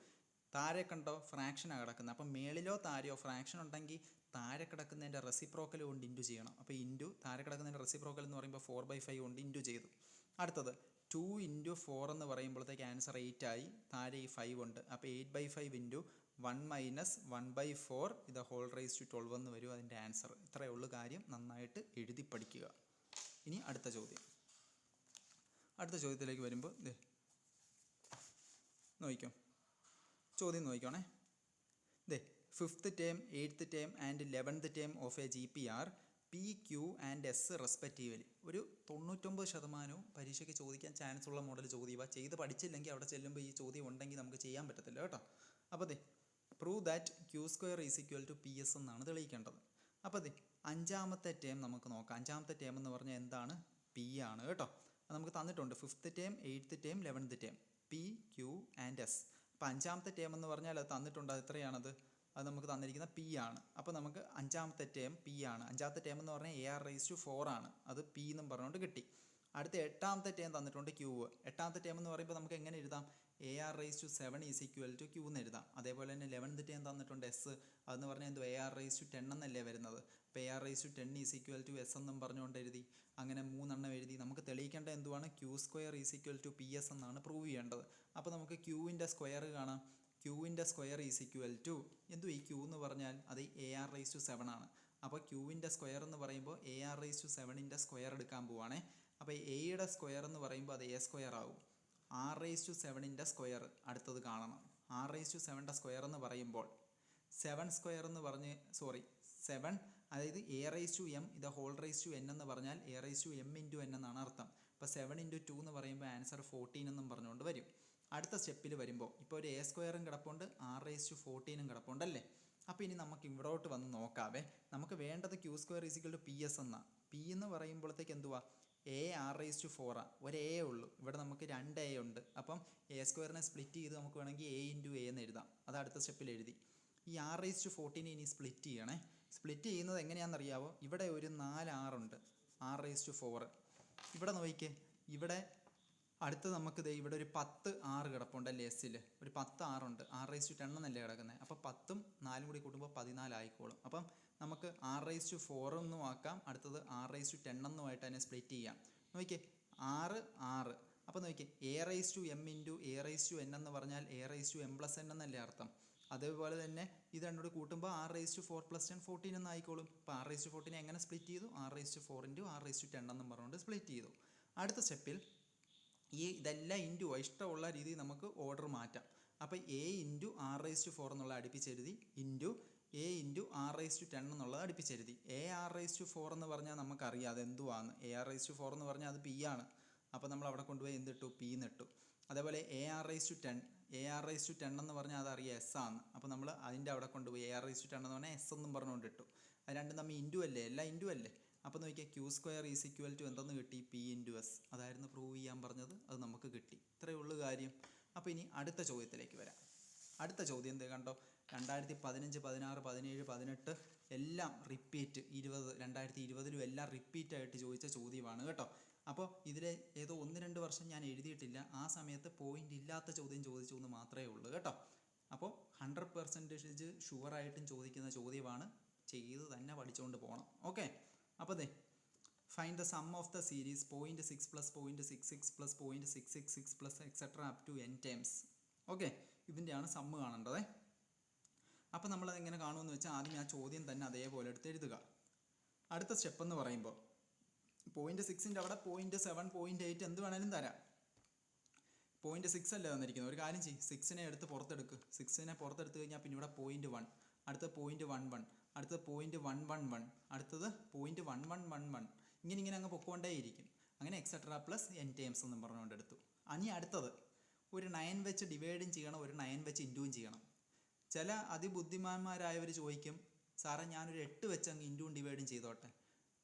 താഴെ കണ്ടോ ഫ്രാക്ഷനാണ് കിടക്കുന്നത്. അപ്പം മേളിലോ താഴെയോ ഫ്രാക്ഷൻ ഉണ്ടെങ്കിൽ താഴെ കിടക്കുന്നതിൻ്റെ റെസിപ്രോക്കൽ കൊണ്ട് ഇൻറ്റു ചെയ്യണം. അപ്പോൾ ഇൻറ്റു താഴെ കിടക്കുന്നതിൻ്റെ റെസിപ്രോക്കൽ എന്ന് പറയുമ്പോൾ 4/5 കൊണ്ട് ഇൻറ്റു ചെയ്തു. അടുത്തത് 2 × 4 എന്ന് പറയുമ്പോഴത്തേക്ക് ആൻസർ 8 ആയി. താഴെ ഈ 5 ഉണ്ട്. അപ്പോൾ 8/5 × 1 - 1/4 ഇത് whole⁻12 എന്ന് വരും അതിൻ്റെ ആൻസർ. ഇത്രയേ ഉള്ളൂ കാര്യം. നന്നായിട്ട് എഴുതി പഠിക്കുക. ഇനി അടുത്ത ചോദ്യത്തിലേക്ക് വരുമ്പോൾ നോക്കിക്കോ, ചോദ്യം നോക്കിക്കോണേ. 5th term, 8th term and 11th term of a GPR P, Q and S respectively. ഒരു 99% പരീക്ഷയ്ക്ക് ചോദിക്കാൻ ചാൻസ് ഉള്ള മോഡൽ ചോദ്യമാണ്. ചെയ്ത് പഠിച്ചില്ലെങ്കിൽ അവിടെ ചെല്ലുമ്പോൾ ഈ ചോദ്യം ഉണ്ടെങ്കിൽ നമുക്ക് ചെയ്യാൻ പറ്റത്തില്ല കേട്ടോ. അപ്പോൾ prove that Q square is equal to P S എന്നാണ് തെളിയിക്കേണ്ടത്. അപ്പോൾ അതെ അഞ്ചാമത്തെ ടേം നമുക്ക് നോക്കാം. അഞ്ചാമത്തെ ടേം എന്ന് പറഞ്ഞാൽ എന്താണ്? പി ആണ് കേട്ടോ. അത് നമുക്ക് തന്നിട്ടുണ്ട് 5th term, 8th term, 11th term, P Q and S. അപ്പോൾ അഞ്ചാമത്തെ ടേം എന്ന് പറഞ്ഞാൽ അത് തന്നിട്ടുണ്ട്. അത് എത്രയാണത്? അത് നമുക്ക് തന്നിരിക്കുന്ന പി ആണ്. അപ്പോൾ നമുക്ക് അഞ്ചാമത്തെ ടേം പി ആണ്. അഞ്ചാമത്തെ ടേം എന്ന് പറഞ്ഞാൽ AR⁴ ആണ്. അത് പി എന്നും പറഞ്ഞുകൊണ്ട് കിട്ടി. അടുത്ത എട്ടാമത്തെ ടേം തന്നിട്ടുണ്ട് ക്യൂ. എട്ടാമത്തെ ടേം എന്ന് പറയുമ്പോൾ നമുക്ക് എങ്ങനെ എഴുതാം? AR⁷ is equal to Q എന്ന് എഴുതാം. അതേപോലെ തന്നെ 11th ടേം തന്നിട്ടുണ്ട് എസ്. അതെന്ന് പറഞ്ഞാൽ എന്തോ AR⁻10 എന്നല്ലേ വരുന്നത്. അപ്പോൾ AR⁻10 is equal to S എന്നും പറഞ്ഞുകൊണ്ട് എഴുതി. അങ്ങനെ 3 എണ്ണം എഴുതി. നമുക്ക് തെളിയിക്കേണ്ട എന്തുവാണ്? Q square is equal to P S എന്നാണ് പ്രൂവ് ചെയ്യേണ്ടത്. അപ്പോൾ നമുക്ക് ക്യൂവിൻ്റെ സ്ക്വയർ കാണാം. ക്യൂവിൻ്റെ സ്ക്വയർ ഈസ് ഈക്വൽ ടു എന്തു? ഈ ക്യൂ എന്ന് പറഞ്ഞാൽ അത് AR⁻7 ആണ്. അപ്പോൾ ക്യൂവിൻ്റെ സ്ക്വയർ എന്ന് പറയുമ്പോൾ AR⁻7ൻ്റെ സ്ക്വയർ എടുക്കാൻ പോവുകയാണേ. അപ്പോൾ എയുടെ സ്ക്വയർ എന്ന് പറയുമ്പോൾ അത് A² ആവും. R⁻7ൻ്റെ സ്ക്വയർ അടുത്തത് കാണണം. R⁻7ൻ്റെ സ്ക്വയർ എന്ന് പറയുമ്പോൾ 7 സ്ക്വയർ എന്ന് പറഞ്ഞ് 7 അതായത് A⁻m ഇത് whole⁻n എന്ന് പറഞ്ഞാൽ A⁻m × n എന്നാണ് അർത്ഥം. അപ്പോൾ 7 × 2 എന്ന് പറയുമ്പോൾ ആൻസർ 14 എന്നും പറഞ്ഞുകൊണ്ട് വരും. അടുത്ത സ്റ്റെപ്പിൽ വരുമ്പോൾ ഇപ്പോൾ ഒരു A² കിടപ്പുണ്ട്, R⁻14 കിടപ്പുണ്ടല്ലേ. അപ്പോൾ ഇനി നമുക്ക് ഇവിടോട്ട് വന്ന് നോക്കാവേ. നമുക്ക് വേണ്ടത് Q square is equal to P S എന്നാ. പി എന്ന് പറയുമ്പോഴത്തേക്ക് എന്തുവാ? AR⁻4 ഒരു A ഉള്ളൂ. ഇവിടെ നമുക്ക് 2 A ഉണ്ട്. അപ്പം A² സ്പ്ലിറ്റ് ചെയ്ത് നമുക്ക് വേണമെങ്കിൽ A × A എന്ന് എഴുതാം. അത് അടുത്ത സ്റ്റെപ്പിൽ എഴുതി. ഈ R⁻14 ഇനി സ്പ്ലിറ്റ് ചെയ്യണേ. സ്പ്ലിറ്റ് ചെയ്യുന്നത് എങ്ങനെയാണെന്നറിയാവോ? ഇവിടെ ഒരു 4 R ഉണ്ട്. R⁻4 ഇവിടെ നോക്കിക്കേ. ഇവിടെ അടുത്ത് നമുക്ക് ദേ ഇവിടെ ഒരു 10 R കിടപ്പുണ്ടല്ലേ എസ്സിൽ. ഒരു 10 R ഉണ്ട്. R⁻10 എന്നല്ലേ കിടക്കുന്നത്. അപ്പോൾ 10ഉം 4ഉം കൂടി കൂട്ടുമ്പോൾ 14 ആയിക്കോളും. അപ്പം നമുക്ക് R⁻4 എന്നും ആക്കാം. അടുത്തത് R⁻10 എന്നുമായിട്ട് തന്നെ സ്പ്ലിറ്റ് ചെയ്യാം. നോക്കിക്കേ 6 6. അപ്പോൾ നോക്കിക്കേ A⁻m × A⁻n എന്ന് പറഞ്ഞാൽ A⁻m+n എന്നല്ലേ അർത്ഥം. അതേപോലെ തന്നെ ഇത് രണ്ടുകൂടി കൂട്ടുമ്പോൾ R⁻4 + 10 14 എന്നായിക്കോളും. അപ്പോൾ R⁻14 എങ്ങനെ സ്പ്ലിറ്റ് ചെയ്തു? R⁻4 × R⁻10 എന്നും പറഞ്ഞുകൊണ്ട് സ്പ്ലിറ്റ് ചെയ്തു. അടുത്ത സ്റ്റെപ്പിൽ ഇതെല്ലാം ഇൻറ്റു ഇഷ്ടമുള്ള രീതിയിൽ നമുക്ക് ഓർഡർ മാറ്റാം. അപ്പോൾ A × R⁻4 എന്നുള്ള അടുപ്പിച്ചെഴുതി ഇൻറ്റു A × R⁻10 എന്നുള്ളത് അടുപ്പിച്ചെഴുതി. AR⁻4 എന്ന് പറഞ്ഞാൽ നമുക്കറിയാം അതെന്തുവാന്ന്. AR⁻4 എന്ന് പറഞ്ഞാൽ അത് പി ആണ്. അപ്പോൾ നമ്മൾ അവിടെ കൊണ്ടുപോയി എന്തിട്ടു? പി എന്നിട്ടു. അതേപോലെ AR⁻10 എന്ന് പറഞ്ഞാൽ അതറിയാം എസ് ആണ്. അപ്പോൾ നമ്മൾ അതിൻ്റെ അവിടെ കൊണ്ടുപോയി AR⁻10 എന്ന് പറഞ്ഞാൽ എസ് എന്നും പറഞ്ഞുകൊണ്ട് ഇട്ടു. അത് രണ്ടും തമ്മിൽ ഇൻറ്റു അല്ലേ, എല്ലാം ഇൻറ്റു അല്ലേ. അപ്പോൾ നോക്കിയാൽ Q square is equal to എന്തെന്ന് കിട്ടി? P × S. അതായിരുന്നു പ്രൂവ് ചെയ്യാൻ പറഞ്ഞത്. അത് നമുക്ക് കിട്ടി. ഇത്രയേ ഉള്ളൂ കാര്യം. അപ്പോൾ ഇനി അടുത്ത ചോദ്യത്തിലേക്ക് വരാം. അടുത്ത ചോദ്യം എന്ത് കണ്ടോ? 2015, 16, 17, 18 എല്ലാം റിപ്പീറ്റ്. 2020 എല്ലാം റിപ്പീറ്റായിട്ട് ചോദിച്ച ചോദ്യമാണ് കേട്ടോ. അപ്പോൾ ഇതിലെ ഏതോ 1-2 വർഷം ഞാൻ എഴുതിയിട്ടില്ല. ആ സമയത്ത് പോയിന്റ് ഇല്ലാത്ത ചോദ്യം ചോദിച്ചു എന്ന് മാത്രമേ ഉള്ളൂ കേട്ടോ. അപ്പോൾ 100% ഷുവറായിട്ടും ചോദിക്കുന്ന ചോദ്യമാണ്. ചെയ്ത് തന്നെ പഠിച്ചുകൊണ്ട് പോകണം. ഓക്കെ. അപ്പോൾ ദേ find the sum of the series 0.6 + 0.66 + 0.666 + etcetera up to n times. Okay. ഇതിൻ്റെയാണ് സമ്മ് കാണേണ്ടത്. അപ്പോൾ നമ്മളത് എങ്ങനെ കാണുമെന്ന് വെച്ചാൽ ആദ്യം ആ ചോദ്യം തന്നെ അതേപോലെ എടുത്ത് എഴുതുക. അടുത്ത സ്റ്റെപ്പ് എന്ന് പറയുമ്പോൾ 0.6ൻ്റെ അവിടെ 0.7 0.8 എന്ത് വേണേലും തരാം. 0.6 അല്ലേ തന്നിരിക്കുന്നത്. ഒരു കാര്യം ചെയ്യും, 6നെ എടുത്ത് പുറത്തെടുക്കുക. 6നെ പുറത്തെടുത്ത് കഴിഞ്ഞാൽ പിന്നെ ഇവിടെ 0.1, അടുത്ത 0.11, അടുത്തത് 0.111, അടുത്തത് 0.1111, ഇങ്ങനെ അങ്ങ് പൊക്കോണ്ടേയിരിക്കും. അങ്ങനെ എക്സെട്ര പ്ലസ് n ടൈംസ് എന്നും പറഞ്ഞുകൊണ്ട് എടുത്തു. ഇനി അടുത്തത് ഒരു 9 വെച്ച് ഡിവൈഡും ചെയ്യണം, ഒരു 9 വെച്ച് ഇൻറ്റുവും ചെയ്യണം. ചില അതിബുദ്ധിമാന്മാരായവർ ചോദിക്കും, സാറേ ഞാനൊരു 8 വെച്ച് അങ്ങ് ഇൻറ്റുവും ഡിവൈഡും ചെയ്തോട്ടെ.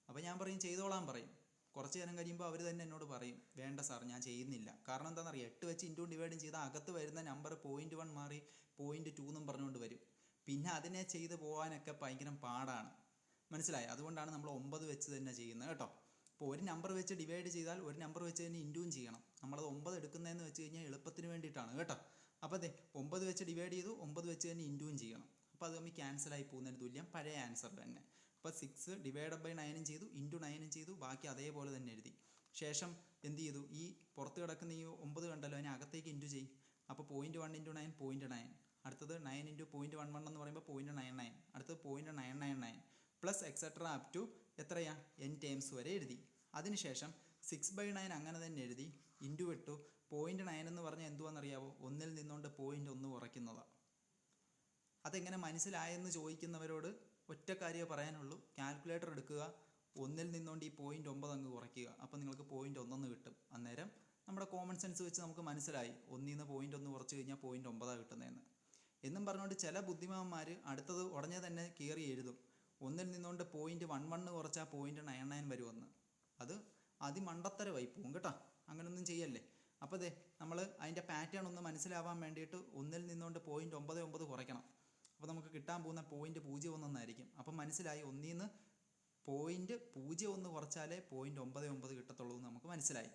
അപ്പോൾ ഞാൻ പറയും ചെയ്തോളാൻ പറയും. കുറച്ച് നേരം കഴിയുമ്പോൾ അവർ തന്നെ എന്നോട് പറയും വേണ്ട സാർ ഞാൻ ചെയ്യുന്നില്ല. കാരണം എന്താണെന്നറിയാം, 8 വെച്ച് ഇൻറ്റുവും ഡിവൈഡും ചെയ്താൽ അകത്ത് വരുന്ന നമ്പർ 0.1 മാറി 0.2 എന്നും പറഞ്ഞുകൊണ്ട് വരും. പിന്നെ അതിനെ ചെയ്ത് പോകാനൊക്കെ ഭയങ്കര പാടാണ്. മനസ്സിലായി? അതുകൊണ്ടാണ് നമ്മൾ 9 വെച്ച് തന്നെ ചെയ്യുന്നത് കേട്ടോ. അപ്പോൾ ഒരു നമ്പർ വെച്ച് ഡിവൈഡ് ചെയ്താൽ ഒരു നമ്പർ വെച്ച് തന്നെ ഇൻറ്റുവും ചെയ്യണം. നമ്മളത് 9 എടുക്കുന്നതെന്ന് വെച്ച് കഴിഞ്ഞാൽ എളുപ്പത്തിന് വേണ്ടിയിട്ടാണ് കേട്ടോ. അപ്പോൾ അതെ 9 വെച്ച് ഡിവൈഡ് ചെയ്തു, 9 വെച്ച് തന്നെ ഇൻറ്റുവും ചെയ്യണം. അപ്പോൾ അത് തമ്മിൽ ക്യാൻസലായി പോകുന്നതിന് തുല്യം പഴയ ആൻസർ തന്നെ. അപ്പോൾ 6 / 9 ചെയ്തു, ഇൻറ്റു 9 ചെയ്തു, ബാക്കി അതേപോലെ തന്നെ എഴുതി. ശേഷം എന്ത് ചെയ്തു? ഈ പുറത്ത് കിടക്കുന്ന ഈ 9 കണ്ടല്ലോ, അതിനെ അകത്തേക്ക് ഇൻറ്റു ചെയ്യും. അപ്പോൾ 0.1 × 9 0.9, അടുത്തത് 9 × 0.11 എന്ന് പറയുമ്പോൾ 0.99, അടുത്തത് 0.999 പ്ലസ് എക്സെട്ര അപ് ടു എത്രയാ n ടൈംസ് വരെ എഴുതി. അതിനുശേഷം 6/9 അങ്ങനെ തന്നെ എഴുതി, ഇൻറ്റു ഇട്ടു. 0.9 എന്ന് പറഞ്ഞാൽ എന്തുവാണെന്നറിയാവോ? 1ൽ നിന്നുകൊണ്ട് 0.1 കുറയ്ക്കുന്നതാണ്. അതെങ്ങനെ മനസ്സിലായെന്ന് ചോദിക്കുന്നവരോട് ഒറ്റ കാര്യമേ പറയാനുള്ളൂ, കാൽക്കുലേറ്റർ എടുക്കുക, 1ൽ നിന്നുകൊണ്ട് ഈ 0.9 അങ്ങ് കുറയ്ക്കുക. അപ്പോൾ നിങ്ങൾക്ക് 0.1 കിട്ടും. അന്നേരം നമ്മുടെ കോമൺ സെൻസ് വെച്ച് നമുക്ക് മനസ്സിലായി 1ൽ നിന്ന് 0.1 കുറച്ച് കഴിഞ്ഞാൽ 0.9 കിട്ടുന്നതെന്ന്. എന്നും പറഞ്ഞുകൊണ്ട് ചില ബുദ്ധിമാന്മാർ അടുത്തത് ഉടനെ തന്നെ കയറി എഴുതും. ഒന്നിൽ നിന്നുകൊണ്ട് 0.11 കുറച്ചാൽ 0.99 വരുമെന്ന്. അത് അതിമണ്ടത്തരമായി പോവും കേട്ടോ. അങ്ങനൊന്നും ചെയ്യല്ലേ. അപ്പോൾ നമ്മൾ അതിൻ്റെ പാറ്റേൺ ഒന്ന് മനസ്സിലാവാൻ വേണ്ടിയിട്ട് ഒന്നിൽ നിന്നുകൊണ്ട് 0.99 കുറയ്ക്കണം. അപ്പോൾ നമുക്ക് കിട്ടാൻ പോകുന്ന 0.01 ആയിരിക്കും. അപ്പം മനസ്സിലായി, ഒന്നിൽ നിന്ന് 0.01 കുറച്ചാലേ 0.99 കിട്ടത്തുള്ളൂ എന്ന് നമുക്ക് മനസ്സിലായി.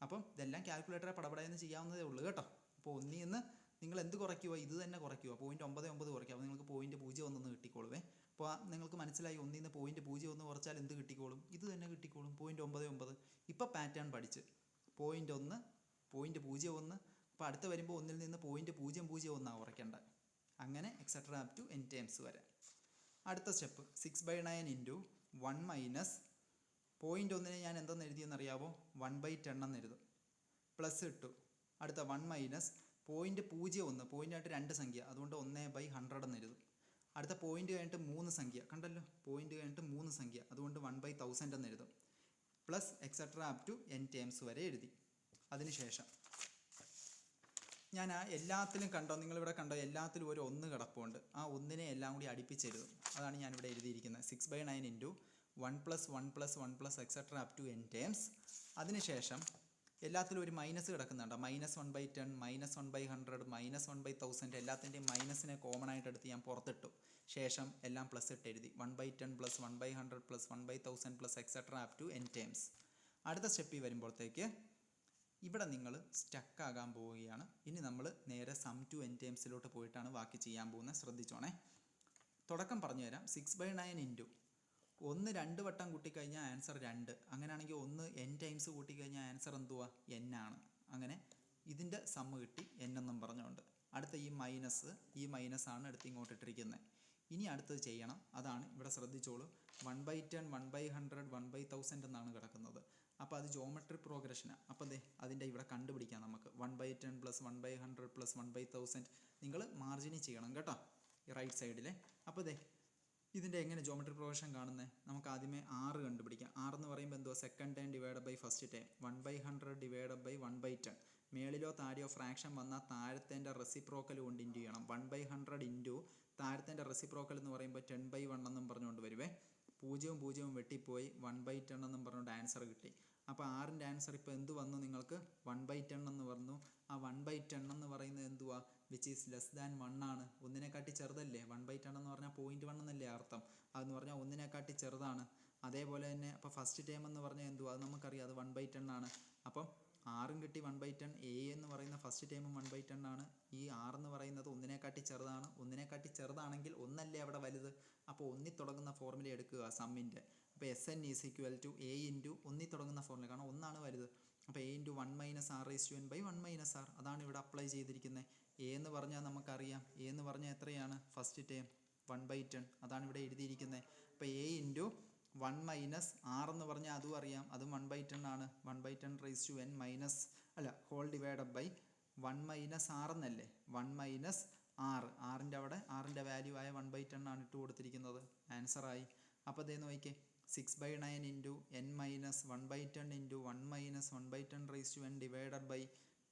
അപ്പം ഇതെല്ലാം കാൽക്കുലേറ്ററെ പടപടയെന്ന് ചെയ്യാവുന്നതേ ഉള്ളൂ കേട്ടോ. അപ്പോൾ ഒന്നിൽ നിന്ന് നിങ്ങൾ എന്ത് കുറയ്ക്കുക, ഇത് തന്നെ കുറയ്ക്കുക, 0.99 കുറയ്ക്കുക. അപ്പോൾ നിങ്ങൾക്ക് 0.01 കിട്ടിക്കോളുവേ. അപ്പോൾ നിങ്ങൾക്ക് മനസ്സിലായി, ഒന്നിൽ നിന്ന് 0.01 കുറച്ചാൽ എന്ത് കിട്ടിക്കോളും, ഇത് തന്നെ കിട്ടിക്കോളും, 0.99. ഇപ്പോൾ പാറ്റേൺ പഠിച്ച് 0.1 0.01. അപ്പോൾ അടുത്ത് വരുമ്പോൾ ഒന്നിൽ നിന്ന് 0.001 കുറയ്ക്കേണ്ടത്. അങ്ങനെ etcetera up to n times വരെ. അടുത്ത സ്റ്റെപ്പ് 6/9 ഇൻറ്റു 1 മൈനസ് 0.1 ഞാൻ എന്തെന്ന് എഴുതിയെന്നറിയാമോ, 1/10 എന്ന് എഴുതും. പ്ലസ് ഇട്ടു. അടുത്ത 1 മൈനസ് 0.01, പോയിൻ്റായിട്ട് 2 സംഖ്യ, അതുകൊണ്ട് 1/100 എന്ന് എഴുതും. അടുത്ത പോയിൻ്റ് കഴിഞ്ഞിട്ട് 3 സംഖ്യ, കണ്ടല്ലോ, പോയിൻ്റ് കഴിഞ്ഞിട്ട് 3 സംഖ്യ, അതുകൊണ്ട് 1/1000 എന്ന് എഴുതും. Plus etcetera up to n times വരെ എഴുതി. അതിനുശേഷം ഞാൻ എല്ലാത്തിലും കണ്ടോ, നിങ്ങളിവിടെ കണ്ടോ, എല്ലാത്തിലും ഒരു 1 കിടപ്പുണ്ട്. ആ 1നെ എല്ലാം കൂടി അടുപ്പിച്ചെഴുതും. അതാണ് ഞാനിവിടെ എഴുതിയിരിക്കുന്നത്. 6/9 into 1 + 1 + 1 + etcetera up to n times. അതിനുശേഷം എല്ലാത്തിലും ഒരു മൈനസ് കിടക്കുന്നുണ്ട്. -1/10, -1/100, -1/1000 എല്ലാത്തിൻ്റെയും മൈനസിനെ കോമൺ ആയിട്ട് എടുത്ത് ഞാൻ പുറത്തിട്ടു. ശേഷം എല്ലാം പ്ലസ് ഇട്ട് എഴുതി. 1/10 + 1/100 + 1/1000 + etcetera up to n times. അടുത്ത സ്റ്റെപ്പിൽ വരുമ്പോഴത്തേക്ക് ഇവിടെ നിങ്ങൾ സ്റ്റക്കാകാൻ പോവുകയാണ്. ഇനി നമ്മൾ നേരെ സം ടു n ടൈംസിലോട്ട് പോയിട്ടാണ് ബാക്കി ചെയ്യാൻ പോകുന്നത്. ശ്രദ്ധിച്ചോണേ. തുടക്കം പറഞ്ഞു തരാം. 6/9 ഇൻറ്റു 1 2 വട്ടം കൂട്ടിക്കഴിഞ്ഞാൽ ആൻസർ 2. അങ്ങനെയാണെങ്കിൽ 1 n ടൈംസ് കൂട്ടിക്കഴിഞ്ഞാൽ ആൻസർ എന്തുവാ, n ആണ്. അങ്ങനെ ഇതിൻ്റെ സമ്മ് കിട്ടി n എന്നും പറഞ്ഞുകൊണ്ട്. അടുത്ത ഈ മൈനസ് ആണ് എടുത്ത് ഇങ്ങോട്ട് ഇട്ടിരിക്കുന്നത്. ഇനി അടുത്തത് ചെയ്യണം. അതാണ് ഇവിടെ ശ്രദ്ധിച്ചോളൂ. 1/10 1/100 1/1000 എന്നാണ് കിടക്കുന്നത്. അപ്പോൾ അത് ജോമെട്രി പ്രോഗ്രഷനാണ്. അപ്പോൾ അതിൻ്റെ ഇവിടെ കണ്ടുപിടിക്കാം നമുക്ക്. 1/10 + 1/100 + 1/1000 നിങ്ങൾ മാർജിനിൽ ചെയ്യണം കേട്ടോ, ഈ റൈറ്റ് സൈഡിലെ. അപ്പോൾ ഇതിൻ്റെ എങ്ങനെ ജോമെട്രി പ്രോഗ്രഷൻ കാണുന്നത്, നമുക്ക് ആദ്യമേ 6 കണ്ടുപിടിക്കാം. 6 എന്ന് പറയുമ്പോൾ എന്തുവാ, second time divide by first time. 1/100 divide by 1/10. മേളിലോ താഴെയോ ഫ്രാക്ഷൻ വന്നാൽ താഴത്തേൻ്റെ റെസിപ്രോക്കൽ കൊണ്ട് ഇൻറ്റു ചെയ്യണം. 1/100 ഇൻറ്റു താഴത്തേൻ്റെ റെസിപ്രോക്കൽ എന്ന് പറയുമ്പോൾ 10/1 എന്നും പറഞ്ഞുകൊണ്ട് വരുവേ. 0 0 വെട്ടിപ്പോയി 1/10 എന്നും പറഞ്ഞുകൊണ്ട് ആൻസർ കിട്ടി. അപ്പോൾ 6ൻ്റെ ആൻസർ ഇപ്പോൾ എന്ത് വന്നു നിങ്ങൾക്ക്, 1/10 എന്ന് പറഞ്ഞു. ആ 1/10 എന്ന് പറയുന്നത് എന്തുവാ, വിച്ച് ഈസ് ലെസ് ദാൻ 1 ആണ്. ഒന്നിനെക്കാട്ടി ചെറുതല്ലേ. 1/10 എന്ന് പറഞ്ഞാൽ 0.1 എന്നല്ലേ അർത്ഥം. അതെന്ന് പറഞ്ഞാൽ ഒന്നിനെക്കാട്ടി ചെറുതാണ്. അതേപോലെ തന്നെ അപ്പോൾ ഫസ്റ്റ് ടൈം എന്ന് പറഞ്ഞാൽ എന്തുവാ, അത് നമുക്കറിയാം, അത് 1/10 ആണ്. അപ്പം 6 കിട്ടി 1/10. എ എന്ന് പറയുന്ന ഫസ്റ്റ് ടൈമും 1/10 ആണ്. ഈ 6 എന്ന് പറയുന്നത് ഒന്നിനെക്കാട്ടി ചെറുതാണ്. ഒന്നിനെക്കാട്ടി ചെറുതാണെങ്കിൽ ഒന്നല്ലേ അവിടെ വലുത്. അപ്പോൾ ഒന്നിൽ തുടങ്ങുന്ന ഫോർമുല എടുക്കുക സമ്മിൻ്റെ. അപ്പോൾ SN is equal to A into ഒന്നിൽ തുടങ്ങുന്ന ഫോർമുല, കാരണം ഒന്നാണ് വലുത്. അപ്പോൾ A ഇൻറ്റു 1 - r⁻n/1 - r. അതാണ് ഇവിടെ അപ്ലൈ ചെയ്തിരിക്കുന്നത്. A എന്ന് പറഞ്ഞാൽ നമുക്കറിയാം, A എന്ന് പറഞ്ഞാൽ എത്രയാണ്, ഫസ്റ്റ് ടൈം 1/10. അതാണ് ഇവിടെ എഴുതിയിരിക്കുന്നത്. അപ്പോൾ A ഇൻറ്റു 1 - r എന്ന് പറഞ്ഞാൽ അതും അറിയാം, അതും 1/10 ആണ്. 1/10⁻n minus whole divided by 1 - r എന്നല്ലേ. 1 - r, ആറിൻ്റെ അവിടെ ആറിൻ്റെ വാല്യൂ ആയ 1/10 ആണ് ഇട്ട് കൊടുത്തിരിക്കുന്നത്. ആൻസറായി. അപ്പോൾ നോക്കിക്കേ, 6/9 into n - 1/10 into 1 - 1/10⁻n divided by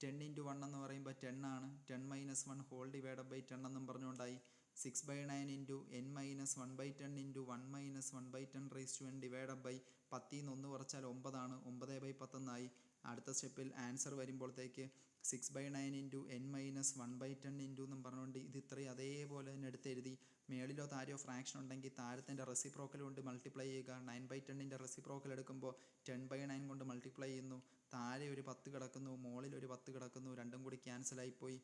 10 into 1 എന്ന് പറയുമ്പോൾ 10 ആണ്. 10 - 1 ഹോൾ ഡിവൈഡഡ് ബൈ 10 എന്നും പറഞ്ഞുകൊണ്ടായി. 6/9 into n - 1/10 into 1 - 1/10⁻n divided by 10ൽ നിന്ന് 1 കുറച്ചാൽ 9 ആണ്. 9/10 എന്നായി. അടുത്ത സ്റ്റെപ്പിൽ ആൻസർ വരുമ്പോഴത്തേക്ക് 6/9 ഇൻറ്റു n - 1/10 ഇൻറ്റു എന്നും പറഞ്ഞുകൊണ്ട് ഇത് ഇത്രയും അതേപോലെ തന്നെ എടുത്തെഴുതി. മേളിലോ താഴെയോ ഫ്രാക്ഷൻ ഉണ്ടെങ്കിൽ താഴത്തിൻ്റെ റെസിപ്രോക്കൽ കൊണ്ട് മൾട്ടിപ്ലൈ ചെയ്യുക. 9/10ൻ്റെ റെസിപ്രോക്കൽ എടുക്കുമ്പോൾ 10/9 കൊണ്ട് മൾട്ടിപ്ലൈ ചെയ്യുന്നു. താഴെ ഒരു 10 കിടക്കുന്നു, മുകളിൽ ഒരു 10 കിടക്കുന്നു, രണ്ടും കൂടി ക്യാൻസലായിപ്പോയി.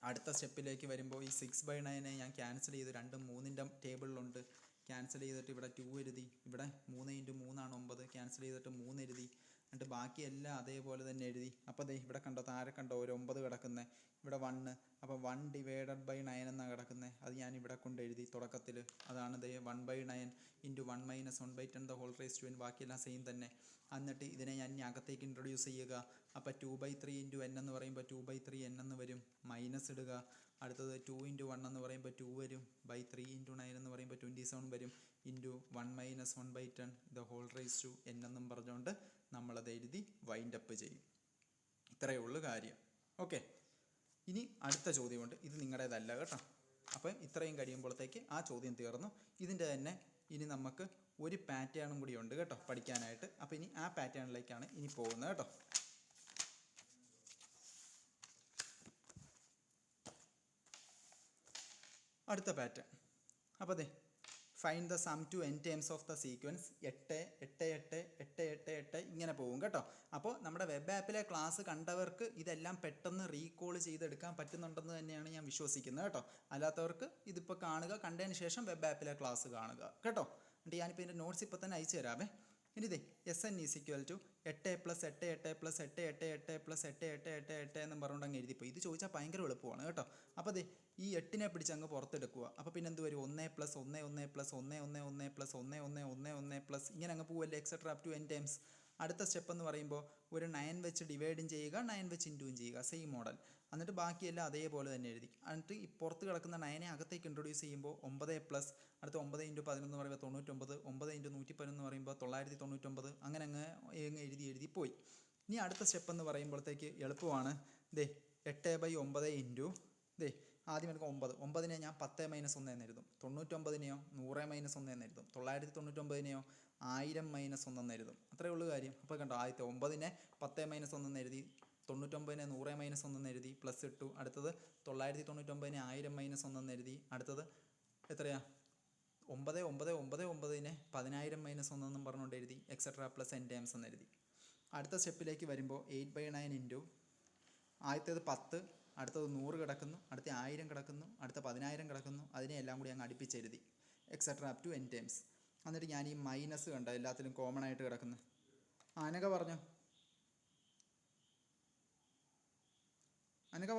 അടുത്ത സ്റ്റെപ്പിലേക്ക് വരുമ്പോൾ ഈ 6/9 ഞാൻ ക്യാൻസൽ ചെയ്തു. 2 3ൻ്റെ ടേബിളിലുണ്ട്. ക്യാൻസൽ ചെയ്തിട്ട് ഇവിടെ 2 എഴുതി. ഇവിടെ 3 × 3 ആണ് 9. ക്യാൻസൽ ചെയ്തിട്ട് 3 എഴുതി. എന്നിട്ട് ബാക്കിയെല്ലാം അതേപോലെ തന്നെ എഴുതി. അപ്പോൾ ഇവിടെ കണ്ടോ, താഴെ കണ്ടോ ഒരു 9 കിടക്കുന്നത്. ഇവിടെ 1. അപ്പോൾ 1 ഡിവൈഡഡ് ബൈ 9 എന്നാണ് കിടക്കുന്നത്. അത് ഞാൻ ഇവിടെ കൊണ്ട് എഴുതി തുടക്കത്തിൽ. അതാണ് 1/9 into 1 - 1/10 whole raise to n. ബാക്കിയെല്ലാം സെയിം തന്നെ. എന്നിട്ട് ഇതിനെ ഞാൻ ഇനി അകത്തേക്ക് ഇൻട്രൊഡ്യൂസ് ചെയ്യുക. അപ്പോൾ 2/3 ഇൻറ്റു n എന്ന് പറയുമ്പോൾ 2/3 n എന്ന് വരും. മൈനസ് ഇടുക. അടുത്തത് 2 × 1 എന്ന് പറയുമ്പോൾ 2 വരും. ബൈ 3 × 9 എന്ന് പറയുമ്പോൾ 27 വരും. Into 1 - 1/10 the whole raise to n എന്നും പറഞ്ഞുകൊണ്ട് നമ്മളത് എഴുതി വൈൻഡപ്പ് ചെയ്യും. ഇത്രയേ ഉള്ളൂ കാര്യം. ഓക്കെ. ഇനി അടുത്ത ചോദ്യമുണ്ട്, ഇത് നിങ്ങളുടേതല്ല കേട്ടോ. അപ്പം ഇത്രയും കഴിയുമ്പോഴത്തേക്ക് ആ ചോദ്യം തീർന്നു. ഇതിൻ്റെ തന്നെ ഇനി നമുക്ക് ഒരു പാറ്റേണും കൂടി ഉണ്ട് കേട്ടോ പഠിക്കാനായിട്ട്. അപ്പോൾ ഇനി ആ പാറ്റേണിലേക്കാണ് ഇനി പോകുന്നത് കേട്ടോ. അടുത്ത പാറ്റേൺ. അപ്പോൾ അതെ, find the sum to n terms of the sequence 8 8 8 8 8 8 ഇങ്ങനെ പോകും കേട്ടോ. അപ്പോൾ നമ്മുടെ വെബ് ആപ്പിലെ ക്ലാസ് കണ്ടവർക്ക് ഇതെല്ലാം പെട്ടെന്ന് റീകോൾ ചെയ്തെടുക്കാൻ പറ്റുന്നുണ്ടെന്ന് തന്നെയാണ് ഞാൻ വിശ്വസിക്കുന്നത് കേട്ടോ. അല്ലാത്തവർക്ക് ഇതിപ്പോൾ കാണുക, കണ്ടതിന് ശേഷം വെബ് ആപ്പിലെ ക്ലാസ് കാണുക കേട്ടോ. എന്നിട്ട് ഞാനിപ്പോൾ ഇതിൻ്റെ നോട്ട്സ് ഇപ്പോൾ തന്നെ അയച്ചു തരാമേ. ഇനി ഇതേ SN = 8 + 8 8 + 8 8 8 + 8 8 8 8 എന്നും പറഞ്ഞുകൊണ്ട് അങ്ങ് എഴുതിപ്പോയി. ഇത് ചോദിച്ചാൽ ഭയങ്കര എളുപ്പമാണ് കേട്ടോ. അപ്പോൾ അതെ, ഈ 8നെ പിടിച്ച് അങ്ങ് പുറത്തെടുക്കുക. അപ്പോൾ പിന്നെ എന്ത് വരും? 1 + 1 1 + 1 1 1 + 1 1 1 1 പ്ലസ് ഇങ്ങനെ അങ്ങ് പോവല്ലേ, etcetera up to n times. അടുത്ത സ്റ്റെപ്പ് എന്ന് പറയുമ്പോൾ ഒരു 9 വെച്ച് ഡിവൈഡും ചെയ്യുക, 9 വെച്ച് ഇൻറ്റും ചെയ്യുക, സെയിം മോഡൽ. എന്നിട്ട് ബാക്കിയെല്ലാം അതേപോലെ തന്നെ എഴുതി. എന്നിട്ട് ഈ പുറത്ത് കിടക്കുന്ന 9നെ അകത്തേക്ക് ഇൻട്രൊഡ്യൂസ് ചെയ്യുമ്പോൾ 9 പ്ലസ് അടുത്ത 9 × 11 എന്ന് പറയുമ്പോൾ 99, 9 × 111 എന്ന് പറയുമ്പോൾ 999, അങ്ങനെ അങ്ങ് എഴുതി പോയി. ഇനി അടുത്ത സ്റ്റെപ്പ് എന്ന് പറയുമ്പോഴത്തേക്ക് എളുപ്പമാണ്. ദേ 8/9 ഇൻറ്റു ദേ ആദ്യം എടുക്കുക 9. 9നെ ഞാൻ 10 - 1 എന്ന് എഴുതും. 99നെയോ 100 - 1 എന്ന് എഴുതും. 999നെയോ 1000 - 1 എന്ന് എഴുതും. അത്രയേ ഉള്ളൂ കാര്യം. അപ്പോൾ കണ്ടോ, ആദ്യത്തെ 9നെ 10 - 1 എന്ന് എഴുതി, 99നെ 100 - 1 എന്ന് എഴുതി, പ്ലസ് ഇട്ടു. അടുത്തത് 999നെ 1000 - 1 എന്ന് എഴുതി. അടുത്തത് എത്രയാ? 9 9 9 9നെ 10,000 - 1 എന്നും പറഞ്ഞുകൊണ്ട് എഴുതി, എക്സെട്രാ പ്ലസ് n ടൈംസ് എന്ന് എഴുതി. അടുത്ത സ്റ്റെപ്പിലേക്ക് വരുമ്പോൾ 8/9 ഇൻറ്റു ആദ്യത്തേത് 10, അടുത്തത് 100 കിടക്കുന്നു, അടുത്ത 1000 കിടക്കുന്നു, അടുത്ത 10,000 കിടക്കുന്നു. അതിനെ എല്ലാം കൂടി അങ്ങ് അടുപ്പിച്ചെഴുതി, etcetera up to n times. എന്നിട്ട് ഞാൻ ഈ മൈനസ് കണ്ട എല്ലാത്തിലും കോമൺ ആയിട്ട് കിടക്കുന്നു. അനക പറഞ്ഞു അനക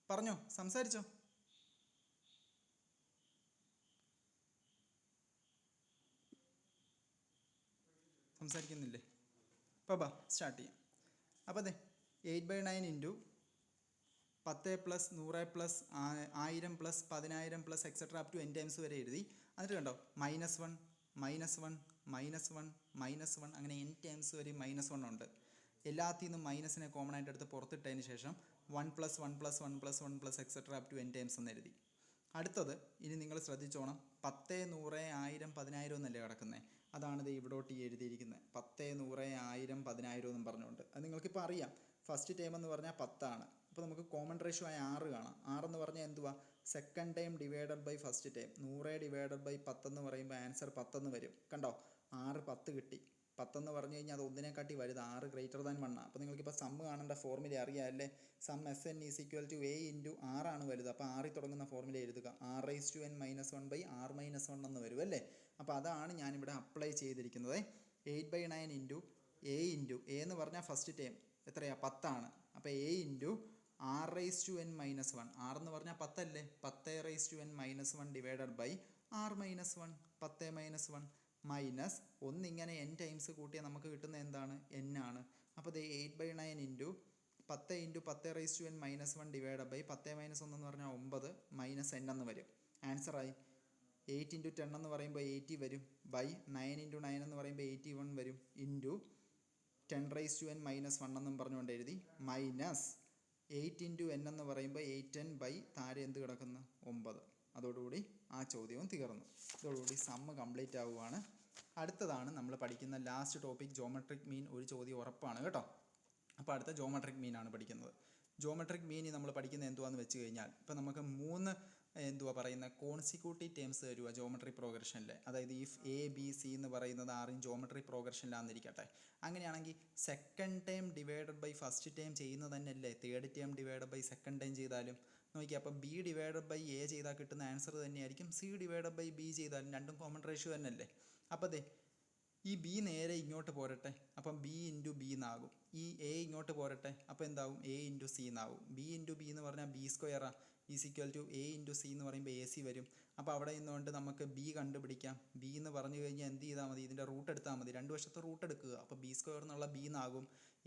പറഞ്ഞോ, സംസാരിച്ചോ. സംസാരിക്കുന്നില്ലേ? അപ്പോൾ ബാ സ്റ്റാർട്ട് ചെയ്യാം. അപ്പോൾ അതെ, 8/9 into 10 plus 100 plus 1000 plus 10,000 plus etcetera up to n times വരെ എഴുതി. എന്നിട്ട് കണ്ടോ, -1 -1 -1 -1 അങ്ങനെ n ടൈംസ് വരെ -1 ഉണ്ട്. എല്ലാത്തിൽ നിന്നും മൈനസിനെ കോമൺ ആയിട്ട് എടുത്ത് പുറത്തിട്ടതിന് ശേഷം 1 + 1 + 1 + 1 + etcetera up to n times എന്ന് എഴുതി. അടുത്തത് ഇനി നിങ്ങൾ ശ്രദ്ധിച്ചോണം, 10 100 1000 10,000 എന്നല്ലേ കിടക്കുന്നത്. അതാണ് ഇത് ഇവിടോട്ട് ഈ എഴുതിയിരിക്കുന്നത്, 10 100 1000 10,000 എന്നും പറഞ്ഞുകൊണ്ട്. അത് നിങ്ങൾക്കിപ്പോൾ അറിയാം. ഫസ്റ്റ് ടൈം എന്ന് പറഞ്ഞാൽ 10 ആണ്. അപ്പോൾ നമുക്ക് കോമൺ റേഷ്യോ ആയ 6 കാണാം. 6 എന്ന് പറഞ്ഞാൽ എന്തുവാ? Second time divided by first time. 100 divided by 10 എന്ന് പറയുമ്പോൾ ആൻസർ 10 എന്ന് വരും. കണ്ടോ, 6 10 കിട്ടി. 10 എന്ന് പറഞ്ഞു കഴിഞ്ഞാൽ അത് ഒന്നിനെക്കാട്ടി വലുത്, 6 > 1 ആണ്. അപ്പോൾ നിങ്ങൾക്കിപ്പോൾ സം കാണേണ്ട ഫോർമുല അറിയാം അല്ലേ? സം SN = A × 6 ആണ് വലുത്. അപ്പോൾ 6 തുടങ്ങുന്ന ഫോർമുല എഴുതുക, r⁻n - 1/r - 1 എന്ന് വരും അല്ലേ? അപ്പോൾ അതാണ് ഞാനിവിടെ അപ്ലൈ ചെയ്തിരിക്കുന്നത്. 8/9 ഇൻറ്റു A എന്ന് പറഞ്ഞാൽ ഫസ്റ്റ് ടൈം എത്രയാണ്? 10 ആണ്. അപ്പോൾ A × r⁻n - 1, r എന്ന് പറഞ്ഞാൽ 10 അല്ലേ? 10⁻n - 1 divided by r - 1, 10 - 1 minus 1 ഇങ്ങനെ n ടൈംസ് കൂട്ടിയാൽ നമുക്ക് കിട്ടുന്ന എന്താണ്? n ആണ്. അപ്പോൾ ഇത് 8/9 ഇൻറ്റു 10 × 10⁻n - 1 ഡിവൈഡ് ബൈ 10 - 1 എന്ന് പറഞ്ഞാൽ 9 മൈനസ് n എന്ന് വരും. ആൻസറായി. 8 × 10 എന്ന് പറയുമ്പോൾ 80 വരും, ബൈ 9 × 9 എന്ന് പറയുമ്പോൾ 81 വരും, ഇൻറ്റു 10⁻n - 1 എന്നും പറഞ്ഞുകൊണ്ട് എഴുതി, മൈനസ് 8 × n എന്ന് പറയുമ്പോൾ 8n ബൈ താഴെ എന്ത് കിടക്കുന്നു? 9. അതോടുകൂടി ആ ചോദ്യവും തീർന്നു. ഇതോടുകൂടി സമ്മ് കംപ്ലീറ്റ് ആവുകയാണ്. അടുത്തതാണ് നമ്മൾ പഠിക്കുന്ന ലാസ്റ്റ് ടോപ്പിക്, ജോമെട്രിക് മീൻ. ഒരു ചോദ്യം ഉറപ്പാണ് കേട്ടോ. അപ്പോൾ അടുത്ത ജോമെട്രിക് മീൻ ആണ് പഠിക്കുന്നത്. ജോമെട്രിക് മീൻ നമ്മൾ പഠിക്കുന്നത് എന്തുവാന്ന് വെച്ച് കഴിഞ്ഞാൽ, ഇപ്പോൾ നമുക്ക് 3 പറയുന്ന കോൺസിക്യൂട്ടീവ് ടേംസ് തരുക ജോമെട്രി പ്രോഗ്രഷനിൽ. അതായത് ഇഫ് A B C എന്ന് പറയുന്നത് ആരും ജോമെട്രി പ്രോഗ്രഷനിലാണെന്നിരിക്കട്ടെ. അങ്ങനെയാണെങ്കിൽ second time divided by first time ചെയ്യുന്നത് തന്നെയല്ലേ third time divided by second time ചെയ്താലും? നോക്കിയാൽ അപ്പോൾ B ഡിവൈഡഡ് ബൈ A ചെയ്താൽ കിട്ടുന്ന ആൻസർ തന്നെയായിരിക്കും C ഡിവൈഡഡ് ബൈ B ചെയ്താലും. രണ്ടും കോമൺ റേഷ്യോ തന്നെയല്ലേ? അപ്പോൾ അതെ, ഈ ബി നേരെ ഇങ്ങോട്ട് പോരട്ടെ, അപ്പം ബി ഇൻറ്റു ബി എന്നാകും. ഈ എ ഇങ്ങോട്ട് പോരട്ടെ, അപ്പോൾ എന്താവും എ ഇൻറ്റു സി എന്നാവും. ബി ഇൻറ്റു ബി എന്ന് പറഞ്ഞാൽ ബി സ്ക്വയറാ, is equal to A into C എന്ന് പറയുമ്പോൾ എ സി വരും. അപ്പോൾ അവിടെ നിന്നുകൊണ്ട് നമുക്ക് ബി കണ്ടുപിടിക്കാം. ബി എന്ന് പറഞ്ഞു കഴിഞ്ഞാൽ എന്ത് ചെയ്താൽ മതി, ഇതിൻ്റെ റൂട്ട് എടുത്താൽ മതി, രണ്ട് വശത്ത് റൂട്ട് എടുക്കുക. അപ്പോൾ ബി സ്ക്വയർ എന്നുള്ള ബി എന്നാകും,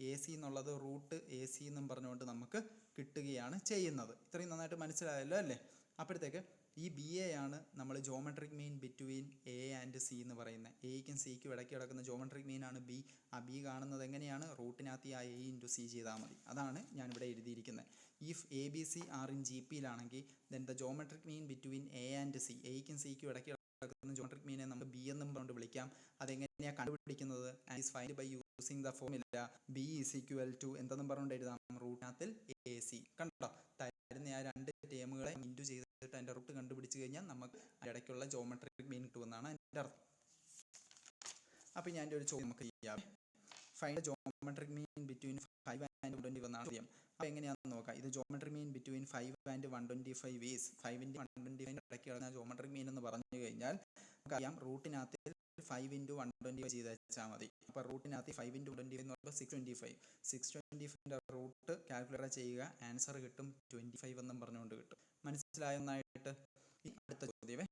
എ സി എന്നുള്ളത് റൂട്ട് എ സി എന്നും പറഞ്ഞുകൊണ്ട് നമുക്ക് കിട്ടുകയാണ് ചെയ്യുന്നത്. ഇത്രയും നന്നായിട്ട് മനസ്സിലായല്ലോ അല്ലേ? അപ്പോഴത്തേക്ക് ഈ ബി എ ആണ് നമ്മൾ geometric mean between A and C എന്ന് പറയുന്നത്. എയ്ക്കും സിക്കും ഇടയ്ക്ക് കിടക്കുന്ന ജോമെട്രിക് മീൻ ആണ് ബി. ആ ബി കാണുന്നത് എങ്ങനെയാണ്, റൂട്ടിനകത്ത് ആ എ ഇൻറ്റു സി ചെയ്താൽ മതി. അതാണ് ഞാനിവിടെ എഴുതിയിരിക്കുന്നത്. If A B C are in G പിയിലാണെങ്കിൽ then the geometric mean between A and C, എയ്ക്കും സിക്കും ഇടയ്ക്ക് കിടക്കുന്ന ജോമെട്രിക് മീനെ നമുക്ക് ബി എന്നും കൊണ്ട് വിളിക്കാം. അതെങ്ങനെയാണ് കണ്ടുപിടിക്കുന്നത്, and is find by using the formula B is equal to എന്തെന്നും പറഞ്ഞുകൊണ്ട് എഴുതാം, റൂട്ടിനകത്തിൽ എ സി. കണ്ടോ, തരുന്ന ആ രണ്ട് ടേമുകളെ ഇൻറ്റു ചെയ്തിട്ട് അതിൻ്റെ റൂട്ട് കണ്ടുപിടിച്ച് കഴിഞ്ഞാൽ നമുക്ക് ഇടയ്ക്കുള്ള ജോമെട്രിക് മീൻ കിട്ടുമെന്നാണ് അതിൻ്റെ അർത്ഥം. അപ്പോൾ ഞാൻ ഒരു ചോദ്യം നമുക്ക് ചെയ്യാം. Find geometric mean between 5 and 120 എന്നാണ് ചോദ്യം. അപ്പോൾ എങ്ങനെയാണെന്ന് നോക്കാം. ഇത് geometric mean between 5 and 125 is 5 × 125 ഇടയ്ക്ക് കിടന്ന ജോമെട്രിക് മീൻ എന്ന് പറഞ്ഞു കഴിഞ്ഞാൽ നമുക്കറിയാം റൂട്ടിനകത്ത് 5 × 125 ചെയ്ത് വെച്ചാൽ മതി. അപ്പോൾ റൂട്ടിനകത്ത് 5 × 125 എന്ന് പറയുമ്പോൾ 625. 625ൻ്റെ റൂട്ട് കാൽക്കുലേറ്റ് ചെയ്യുക, ആൻസർ കിട്ടും 25 എന്നും പറഞ്ഞുകൊണ്ട് കിട്ടും. മനസ്സിലായെന്നായിട്ട് ഈ അടുത്ത ചോദ്യമേ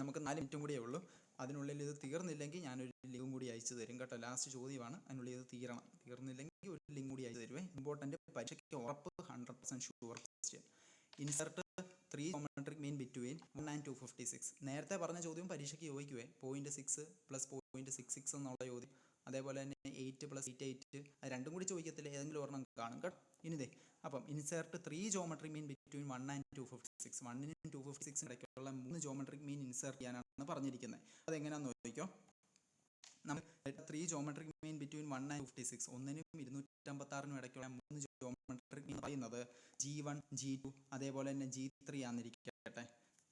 നമുക്ക് 4 മിനിറ്റും കൂടിയേ ഉള്ളൂ. അതിനുള്ളിൽ ഇത് തീർന്നില്ലെങ്കിൽ ഞാനൊരു ലിങ്കും കൂടി അയച്ചു തരും കേട്ടോ. ലാസ്റ്റ് ചോദ്യമാണ്, അതിനുള്ളിൽ ഇത് തീർന്നില്ലെങ്കിൽ ഒരു ലിങ്ക് കൂടി അയച്ചു തരുവേ. ഇമ്പോർട്ടൻ്റ്, പരീക്ഷയ്ക്ക് ഉറപ്പ് 100% sure question. Insert 3 geometric mean between 1 and 256. നേരത്തെ പറഞ്ഞ ചോദ്യം പരീക്ഷയ്ക്ക് ചോദിക്കുവേ, 0.6 + 0.66 എന്നുള്ള ചോദ്യം. അതേപോലെ തന്നെ 8 + 8 അത് രണ്ടും കൂടി ചോദിക്കത്തില്ല, ഏതെങ്കിലും ഒരെണ്ണം കാണും കേട്ടോ. ഇനിതേ അപ്പം insert 3 geometric mean between 1 and 256. 1 നും 256 ഇടയ്ക്കുള്ള 3 ജോമെട്രിക് മീൻ ഇൻസേർട്ട് ചെയ്യാനാണ് പറഞ്ഞിരിക്കുന്നത്. അതെങ്ങനെയാണെന്ന് നോക്കിക്കോ. നമുക്ക് 3 ജോമെട്രിക് മീൻ ബിറ്റ്വീൻ 1 and 256, 1നും 256നും ഇടയ്ക്കുള്ള 3 ജോമെട്രിക് മീൻ പറയുന്നത് G1, G2 അതേപോലെ തന്നെ G3 ആണെന്നിരിക്കട്ടെ.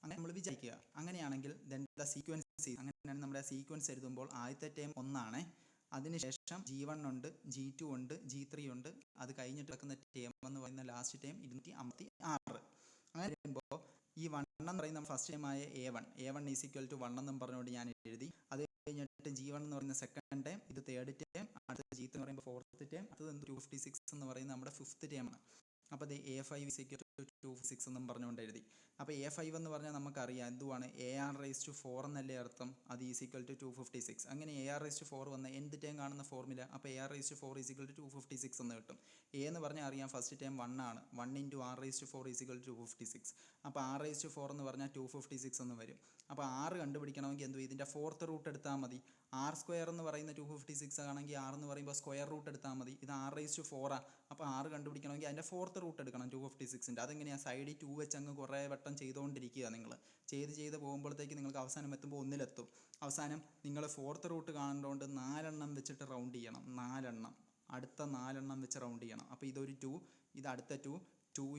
അങ്ങനെ നമ്മൾ വിചാരിക്കുക. അങ്ങനെയാണെങ്കിൽ ദെൻ ദ സീക്വൻസ്, അങ്ങനെയാണ് നമ്മുടെ സീക്വൻസ് എഴുതുമ്പോൾ ആദ്യത്തെ ടേം 1 ആണ്, അതിനുശേഷം G1 ഉണ്ട്, G2 ഉണ്ട്, G3 ഉണ്ട്, അത് കഴിഞ്ഞിട്ട് കിടക്കുന്ന ടേം എന്ന് പറയുന്ന ലാസ്റ്റ് ടേം 256. അങ്ങനെ വരുമ്പോൾ ഈ 1 എന്ന് പറയുന്ന ഫസ്റ്റ് ടൈമായ A1 ഈസ് ഈക്വൽ ടു 1 എന്നും പറഞ്ഞുകൊണ്ട് ഞാൻ എഴുതി. അത് കഴിഞ്ഞിട്ട് G1 എന്ന് പറയുന്ന സെക്കൻഡ് ടൈം, ഇത് തേർഡ് ടൈം, അടുത്ത G3 എന്ന് പറയുമ്പോൾ ഫോർത്ത് ടൈം, അടുത്തത് 256 എന്ന് പറയുന്നത് നമ്മുടെ ഫിഫ്ത്ത് ടൈമാണ്. അപ്പോൾ അത് A5 ഈസ് ഈക്വൽ ടു 256 എന്നും പറഞ്ഞുകൊണ്ട് എഴുതി. അപ്പോൾ A5 എന്ന് പറഞ്ഞാൽ നമുക്കറിയാം എന്തുവാണ്, AR⁴ എന്നല്ലേ അർത്ഥം. അത് ഈസ് ഈക്വൽ ടു 256. അങ്ങനെ AR⁴ വന്ന എന്ത് ടൈം കാണുന്ന ഫോർമുല, അപ്പോൾ AR⁴ ഈസ് ഈക്വൽ ടു 256 എന്ന് കിട്ടും. എ എന്ന് പറഞ്ഞാൽ അറിയാം ഫസ്റ്റ് ടൈം 1 ആണ്, 1 × R⁴ ഈസ് ഈക്വൽ ടു 256. അപ്പോൾ R⁴ എന്ന് പറഞ്ഞാൽ 256 എന്ന് വരും. അപ്പോൾ 6 കണ്ടുപിടിക്കണമെങ്കിൽ എന്തു, ഇതിൻ്റെ ഫോർത്ത് റൂട്ട് എടുത്താൽ മതി. R² എന്ന് പറയുന്ന 256 ആണെങ്കിൽ R എന്ന് പറയുമ്പോൾ സ്ക്വയർ റൂട്ട് എടുത്താൽ മതി. ഇത് R⁴ ആണ്. അപ്പോൾ 6 കണ്ടുപിടിക്കണമെങ്കിൽ അതിൻ്റെ ഫോർത്ത് റൂട്ട് എടുക്കണം 256ൻ്റെ. അതെങ്ങനെയാണ്, സൈഡിൽ 2 വെച്ച് അങ്ങ് കുറേ വട്ടം ചെയ്തുകൊണ്ടിരിക്കുക. നിങ്ങൾ ചെയ്ത് പോകുമ്പോഴത്തേക്ക് നിങ്ങൾക്ക് അവസാനം എത്തുമ്പോൾ 1-ലെത്തും. അവസാനം നിങ്ങൾ ഫോർത്ത് റൂട്ട് കാണേണ്ടതുകൊണ്ട് 4 എണ്ണം വെച്ചിട്ട് റൗണ്ട് ചെയ്യണം. 4 എണ്ണം, അടുത്ത 4 എണ്ണം വെച്ച് റൗണ്ട് ചെയ്യണം. അപ്പോൾ ഇതൊരു 2, ഇത് അടുത്ത 2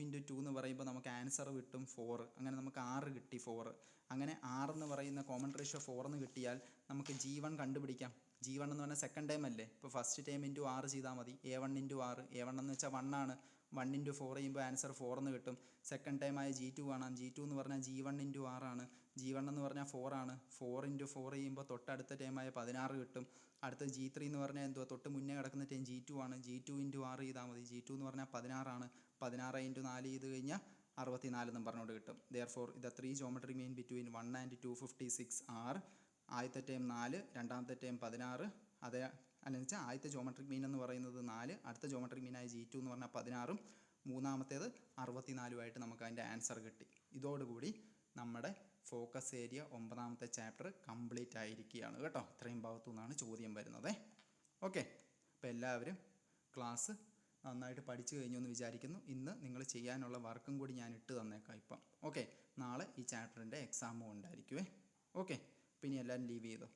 × 2 എന്ന് പറയുമ്പോൾ നമുക്ക് ആൻസർ കിട്ടും 4. അങ്ങനെ നമുക്ക് 6 കിട്ടി, 4. അങ്ങനെ 6 എന്ന് പറയുന്ന കോമൺ റേഷ്യോ 4 എന്ന് കിട്ടിയാൽ നമുക്ക് G1 കണ്ടുപിടിക്കാം. G1 എന്ന് പറഞ്ഞാൽ സെക്കൻഡ് ടൈം അല്ലേ, ഇപ്പോൾ ഫസ്റ്റ് ടൈം ഇൻറ്റു 6 ചെയ്താൽ മതി. A1 × 6, A1 എന്ന് വെച്ചാൽ 1 ആണ്, 1 × 4 ചെയ്യുമ്പോൾ ആൻസർ 4 എന്ന് കിട്ടും. സെക്കൻഡ് ടൈം ആയ G2 കാണാം. G2 എന്ന് പറഞ്ഞാൽ G1 × 6 ആണ്, G1 എന്ന് പറഞ്ഞാൽ 4 ആണ്, 4 × 4 ചെയ്യുമ്പോൾ തൊട്ടടുത്ത ടൈമായ 16 കിട്ടും. അടുത്ത G3 എന്ന് പറഞ്ഞാൽ എന്തുവാ, തൊട്ട് മുന്നേ കിടക്കുന്ന ടൈം G2 ആണ്, G2 × 6 ചെയ്താൽ മതി. G2 എന്ന് പറഞ്ഞാൽ 16 ആണ്, 16 × 4 ചെയ്ത് കഴിഞ്ഞാൽ 64 എന്നും പറഞ്ഞുകൊണ്ട് കിട്ടും. Therefore the 3 geometric mean between 1 and 256 are ആദ്യത്തെ ടൈം 4, രണ്ടാമത്തെ ടൈം 16. അതേ അല്ലെങ്കിൽ വെച്ചാൽ ആദ്യത്തെ ജോമെട്രിക് മീൻ എന്ന് പറയുന്നത് 4, അടുത്ത ജോമെട്രിക് മീനായ G2 എന്ന് പറഞ്ഞാൽ 16, മൂന്നാമത്തേത് 64 നമുക്ക് അതിൻ്റെ ആൻസർ കിട്ടി. ഇതോടുകൂടി നമ്മുടെ ഫോക്കസ് ഏരിയ 9ാമത്തെ ചാപ്റ്റർ കംപ്ലീറ്റ് ആയിരിക്കുകയാണ് കേട്ടോ. ഇത്രയും ഭാഗത്തു നിന്നാണ് ചോദ്യം വരുന്നത്. ഓക്കെ, അപ്പോൾ എല്ലാവരും ക്ലാസ് നന്നായിട്ട് പഠിച്ചു കഴിഞ്ഞു എന്ന് വിചാരിക്കുന്നു. ഇന്ന് നിങ്ങൾ ചെയ്യാനുള്ള വർക്കും കൂടി ഞാൻ ഇട്ട് തന്നേക്കാം ഇപ്പം. ഓക്കെ, നാളെ ഈ ചാപ്റ്ററിൻ്റെ എക്സാമും ഉണ്ടായിരിക്കുമേ. ഓക്കെ, പിന്നെ എല്ലാവരും ലീവ് ചെയ്തോ.